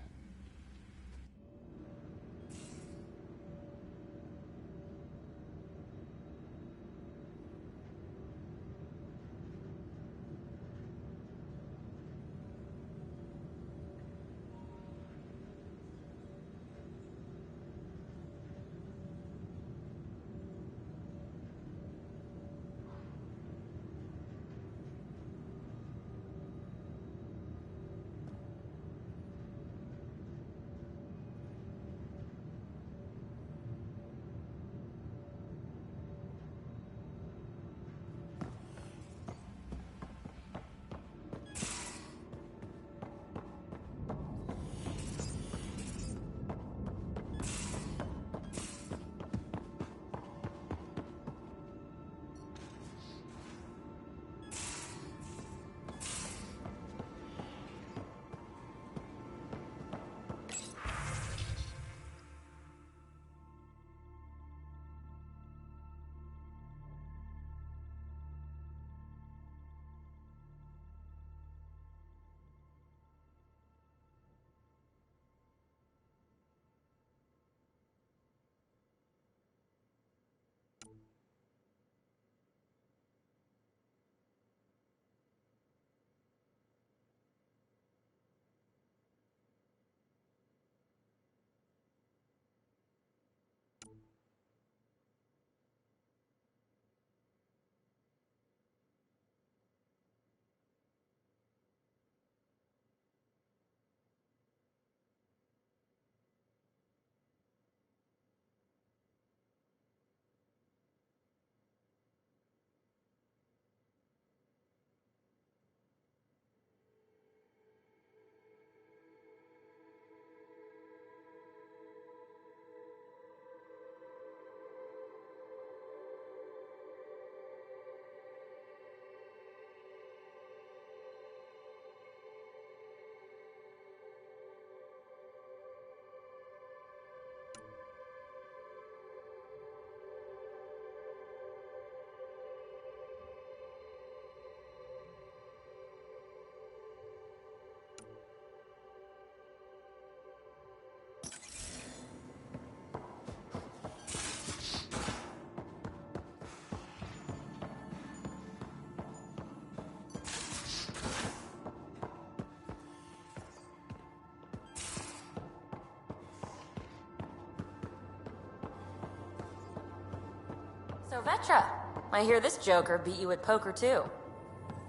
So Vetra, I hear this joker beat you at poker too.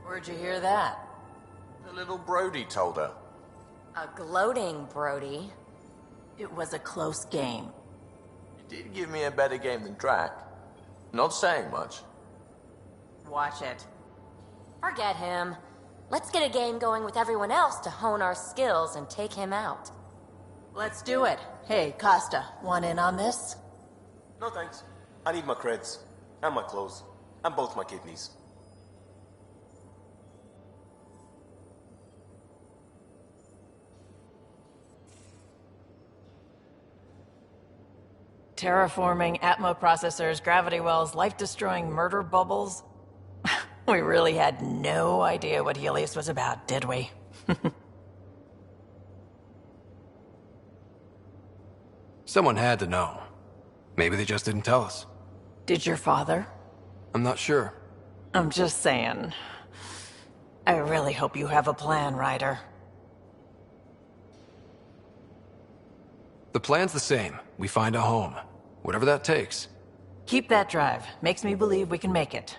Where'd you hear that? The little Brody told her. A gloating Brody. It was a close game. He did give me a better game than Drac. Not saying much. Watch it. Forget him. Let's get a game going with everyone else to hone our skills and take him out. Let's do it. Hey, Costa, want in on this? No thanks. I need my creds. And my clothes. And both my kidneys. Terraforming, Atmo processors, gravity wells, life-destroying murder bubbles. We really had no idea what Helios was about, did we? Someone had to know. Maybe they just didn't tell us. Did your father? I'm not sure. I'm just saying. I really hope you have a plan, Ryder. The plan's the same. We find a home. Whatever that takes. Keep that drive. Makes me believe we can make it.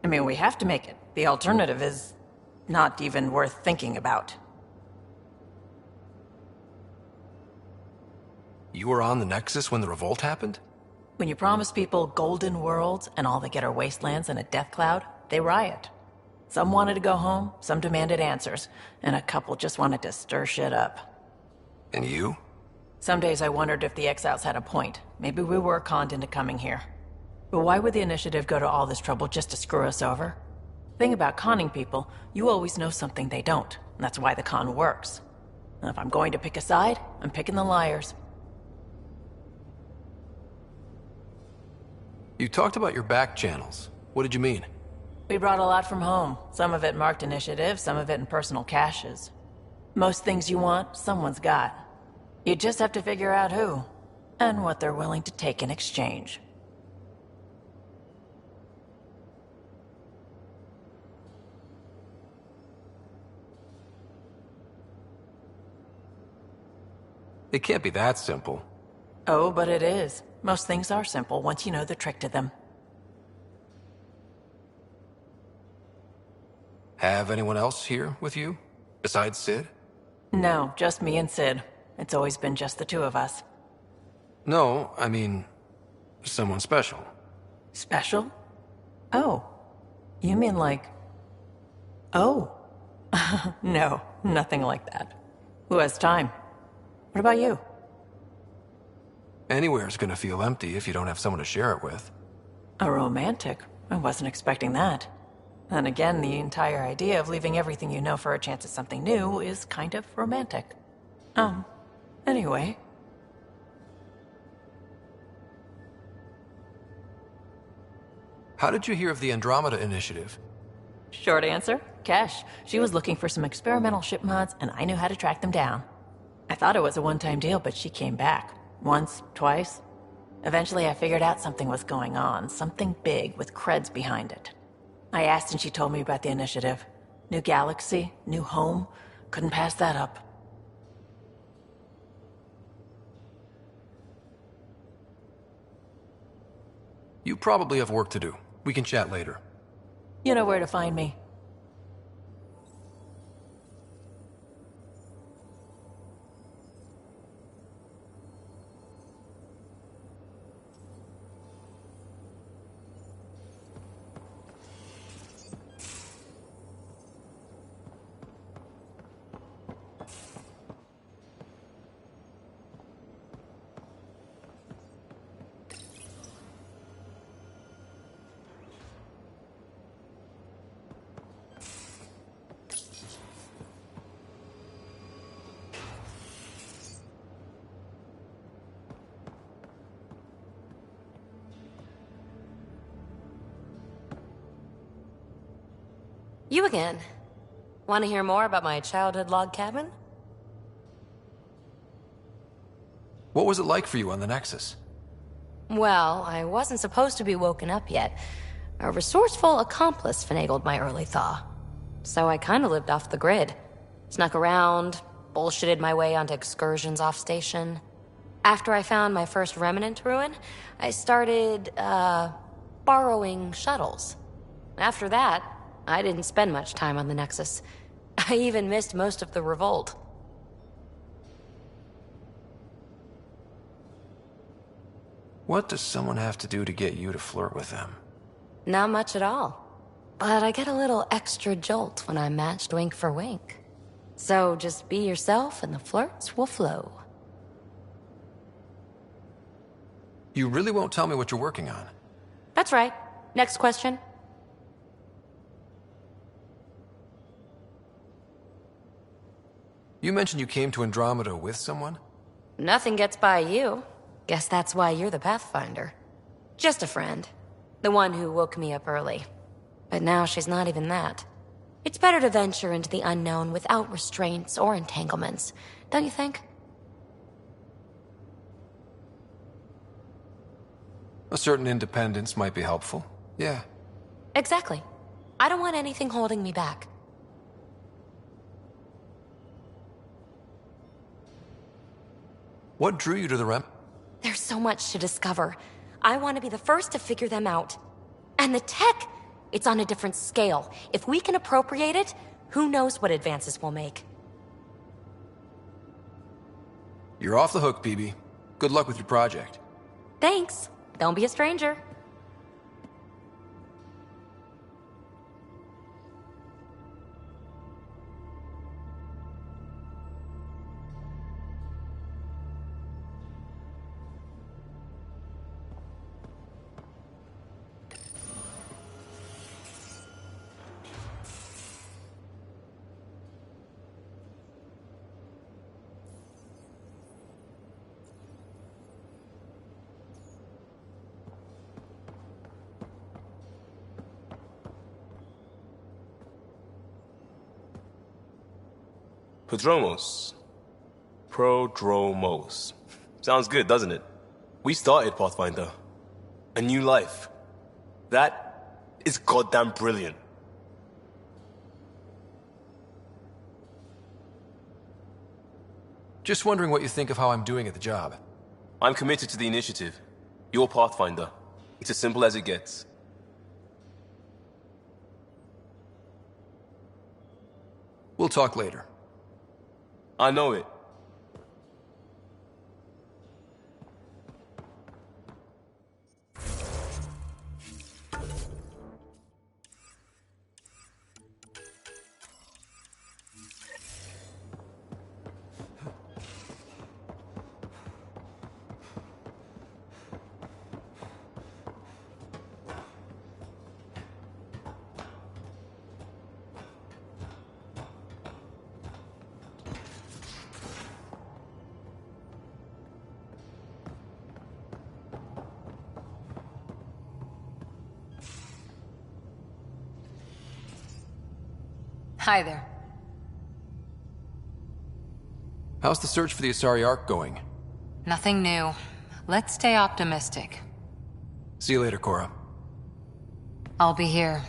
I mean, we have to make it. The alternative is not even worth thinking about. You were on the Nexus when the revolt happened? When you promise people golden worlds and all they get are wastelands and a death cloud, they riot. Some wanted to go home, some demanded answers, and a couple just wanted to stir shit up. And you? Some days I wondered if the exiles had a point. Maybe we were conned into coming here. But why would the Initiative go to all this trouble just to screw us over? Thing about conning people, you always know something they don't, and that's why the con works. And if I'm going to pick a side, I'm picking the liars. You talked about your back channels. What did you mean? We brought a lot from home. Some of it marked initiative, some of it in personal caches. Most things you want, someone's got. You just have to figure out who, and what they're willing to take in exchange. It can't be that simple. Oh, but it is. Most things are simple once you know the trick to them. Have anyone else here with you? Besides Sid? No, just me and Sid. It's always been just the two of us. No, I mean, someone special. Special? Oh. You mean like... Oh. No, nothing like that. Who has time? What about you? Anywhere's gonna feel empty if you don't have someone to share it with. A romantic? I wasn't expecting that. And again, the entire idea of leaving everything you know for a chance at something new is kind of romantic. Anyway. How did you hear of the Andromeda initiative? Short answer, Cash. She was looking for some experimental ship mods, and I knew how to track them down. I thought it was a one-time deal, but she came back. Once, twice. Eventually I figured out something was going on, something big with creds behind it. I asked and she told me about the initiative. New galaxy, new home. Couldn't pass that up. You probably have work to do. We can chat later. You know where to find me. You again. Want to hear more about my childhood log cabin? What was it like for you on the Nexus? Well, I wasn't supposed to be woken up yet. A resourceful accomplice finagled my early thaw. So I kinda lived off the grid. Snuck around, bullshitted my way onto excursions off station. After I found my first remnant ruin, I started, borrowing shuttles. After that, I didn't spend much time on the Nexus. I even missed most of the revolt. What does someone have to do to get you to flirt with them? Not much at all. But I get a little extra jolt when I'm matched wink for wink. So just be yourself and the flirts will flow. You really won't tell me what you're working on? That's right. Next question. You mentioned you came to Andromeda with someone? Nothing gets by you. Guess that's why you're the Pathfinder. Just a friend. The one who woke me up early. But now she's not even that. It's better to venture into the unknown without restraints or entanglements, don't you think? A certain independence might be helpful. Yeah. Exactly. I don't want anything holding me back. What drew you to the Rem? There's so much to discover. I want to be the first to figure them out. And the tech, it's on a different scale. If we can appropriate it, who knows what advances we'll make. You're off the hook, PB. Good luck with your project. Thanks. Don't be a stranger. Prodromos. Sounds good, doesn't it? We started Pathfinder. A new life. That is goddamn brilliant. Just wondering what you think of how I'm doing at the job. I'm committed to the initiative. You're Pathfinder. It's as simple as it gets. We'll talk later. I know it. Hi there. How's the search for the Asari Ark going? Nothing new. Let's stay optimistic. See you later, Cora. I'll be here.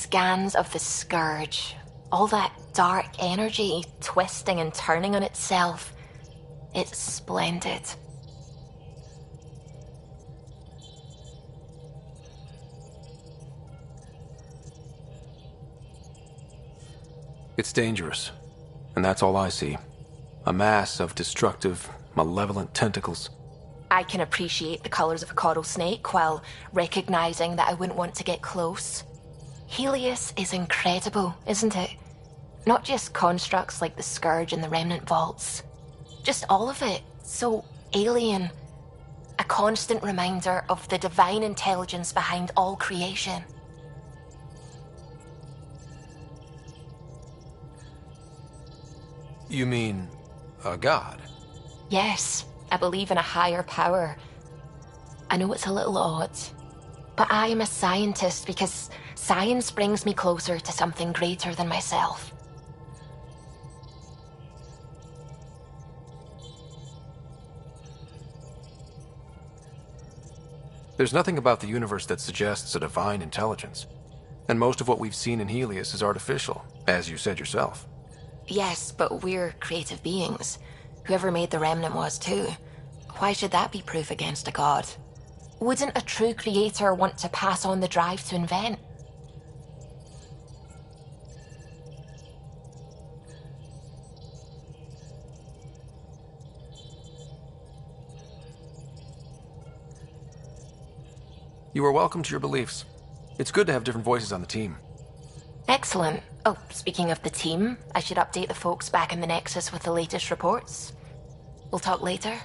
Scans of the Scourge. All that dark energy twisting and turning on itself. It's splendid. It's dangerous. And that's all I see. A mass of destructive, malevolent tentacles. I can appreciate the colors of a coral snake while recognizing that I wouldn't want to get close. Helios is incredible, isn't it? Not just constructs like the Scourge and the Remnant Vaults. Just all of it. So alien. A constant reminder of the divine intelligence behind all creation. You mean a god? Yes, I believe in a higher power. I know it's a little odd, but I am a scientist because science brings me closer to something greater than myself. There's nothing about the universe that suggests a divine intelligence. And most of what we've seen in Helios is artificial, as you said yourself. Yes, but we're creative beings. Whoever made the remnant was too. Why should that be proof against a god? Wouldn't a true creator want to pass on the drive to invent? You are welcome to your beliefs. It's good to have different voices on the team. Excellent. Oh, speaking of the team, I should update the folks back in the Nexus with the latest reports. We'll talk later.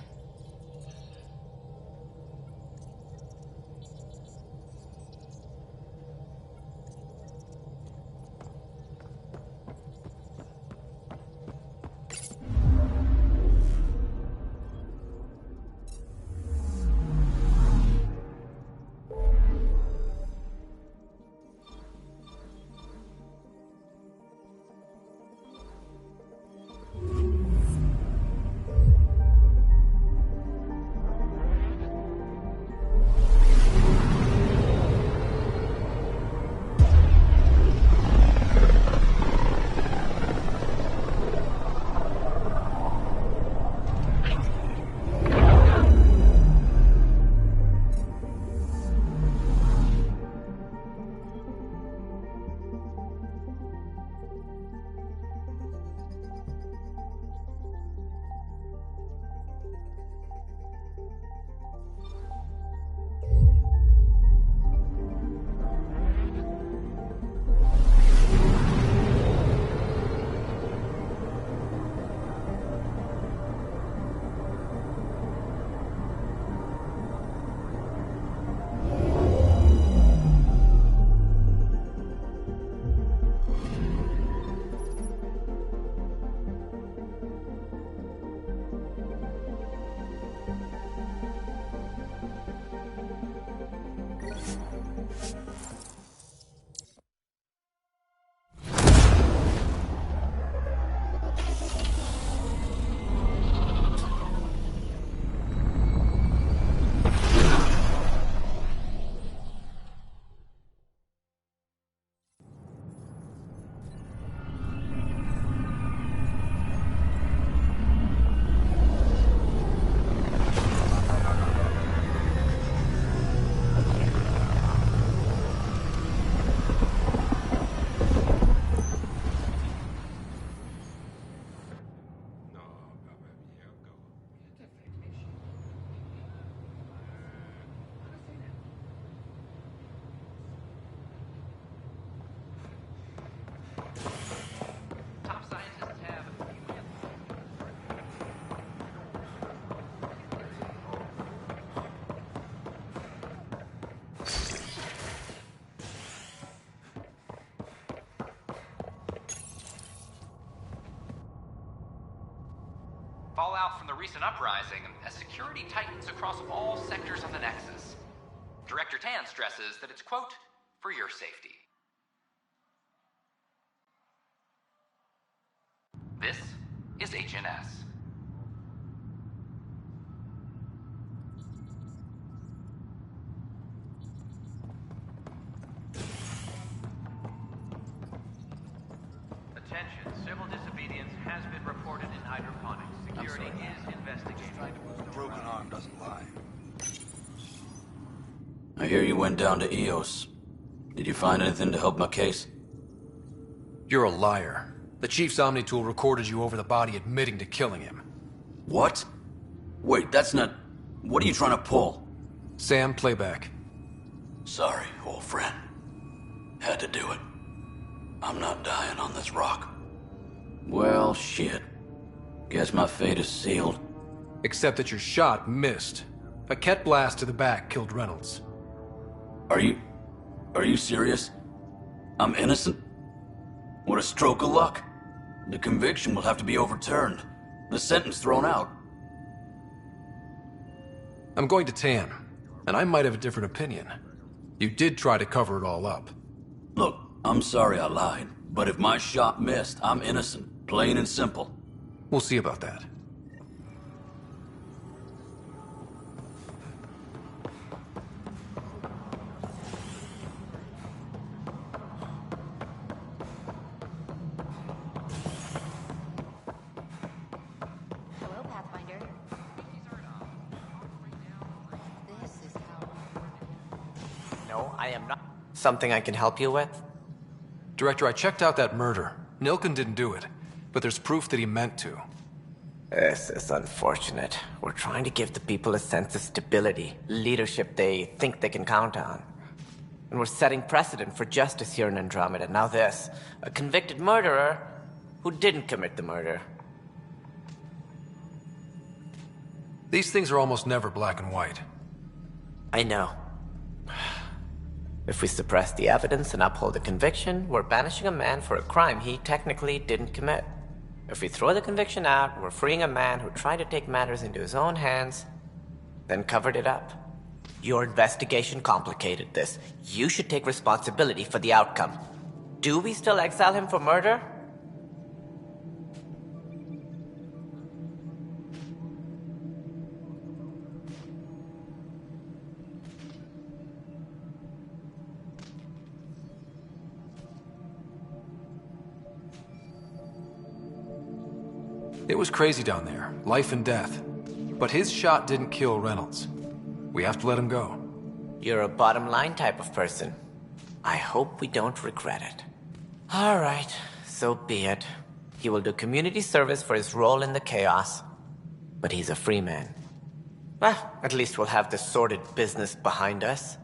Fallout from the recent uprising as security tightens across all sectors on the Nexus. Director Tan stresses that it's, quote, for your safety. This is HNS. Attention, civil disobedience has been reported in hydroponics. Security is investigating. A broken arm doesn't lie. I hear you went down to EOS. Did you find anything to help my case? You're a liar. The Chief's Omni-tool recorded you over the body admitting to killing him. What? Wait, that's not... What are you trying to pull? Sam, playback. Sorry, old friend. Had to do it. I'm not dying on this rock. Well, shit. Guess my fate is sealed. Except that your shot missed. A Ket blast to the back killed Reynolds. Are you serious? I'm innocent? What a stroke of luck. The conviction will have to be overturned. The sentence thrown out. I'm going to Tan, and I might have a different opinion. You did try to cover it all up. Look, I'm sorry I lied, but if my shot missed, I'm innocent. Plain and simple. We'll see about that. Hello, Pathfinder. This is how... No, I am not. Something I can help you with? Director, I checked out that murder. Nilken didn't do it, but there's proof that he meant to. This is unfortunate. We're trying to give the people a sense of stability, leadership they think they can count on. And we're setting precedent for justice here in Andromeda. Now this, a convicted murderer who didn't commit the murder. These things are almost never black and white. I know. If we suppress the evidence and uphold the conviction, we're banishing a man for a crime he technically didn't commit. If we throw the conviction out, we're freeing a man who tried to take matters into his own hands, then covered it up. Your investigation complicated this. You should take responsibility for the outcome. Do we still exile him for murder? It was crazy down there, life and death. But his shot didn't kill Reynolds. We have to let him go. You're a bottom line type of person. I hope we don't regret it. All right, so be it. He will do community service for his role in the chaos. But he's a free man. Well, at least we'll have the sordid business behind us.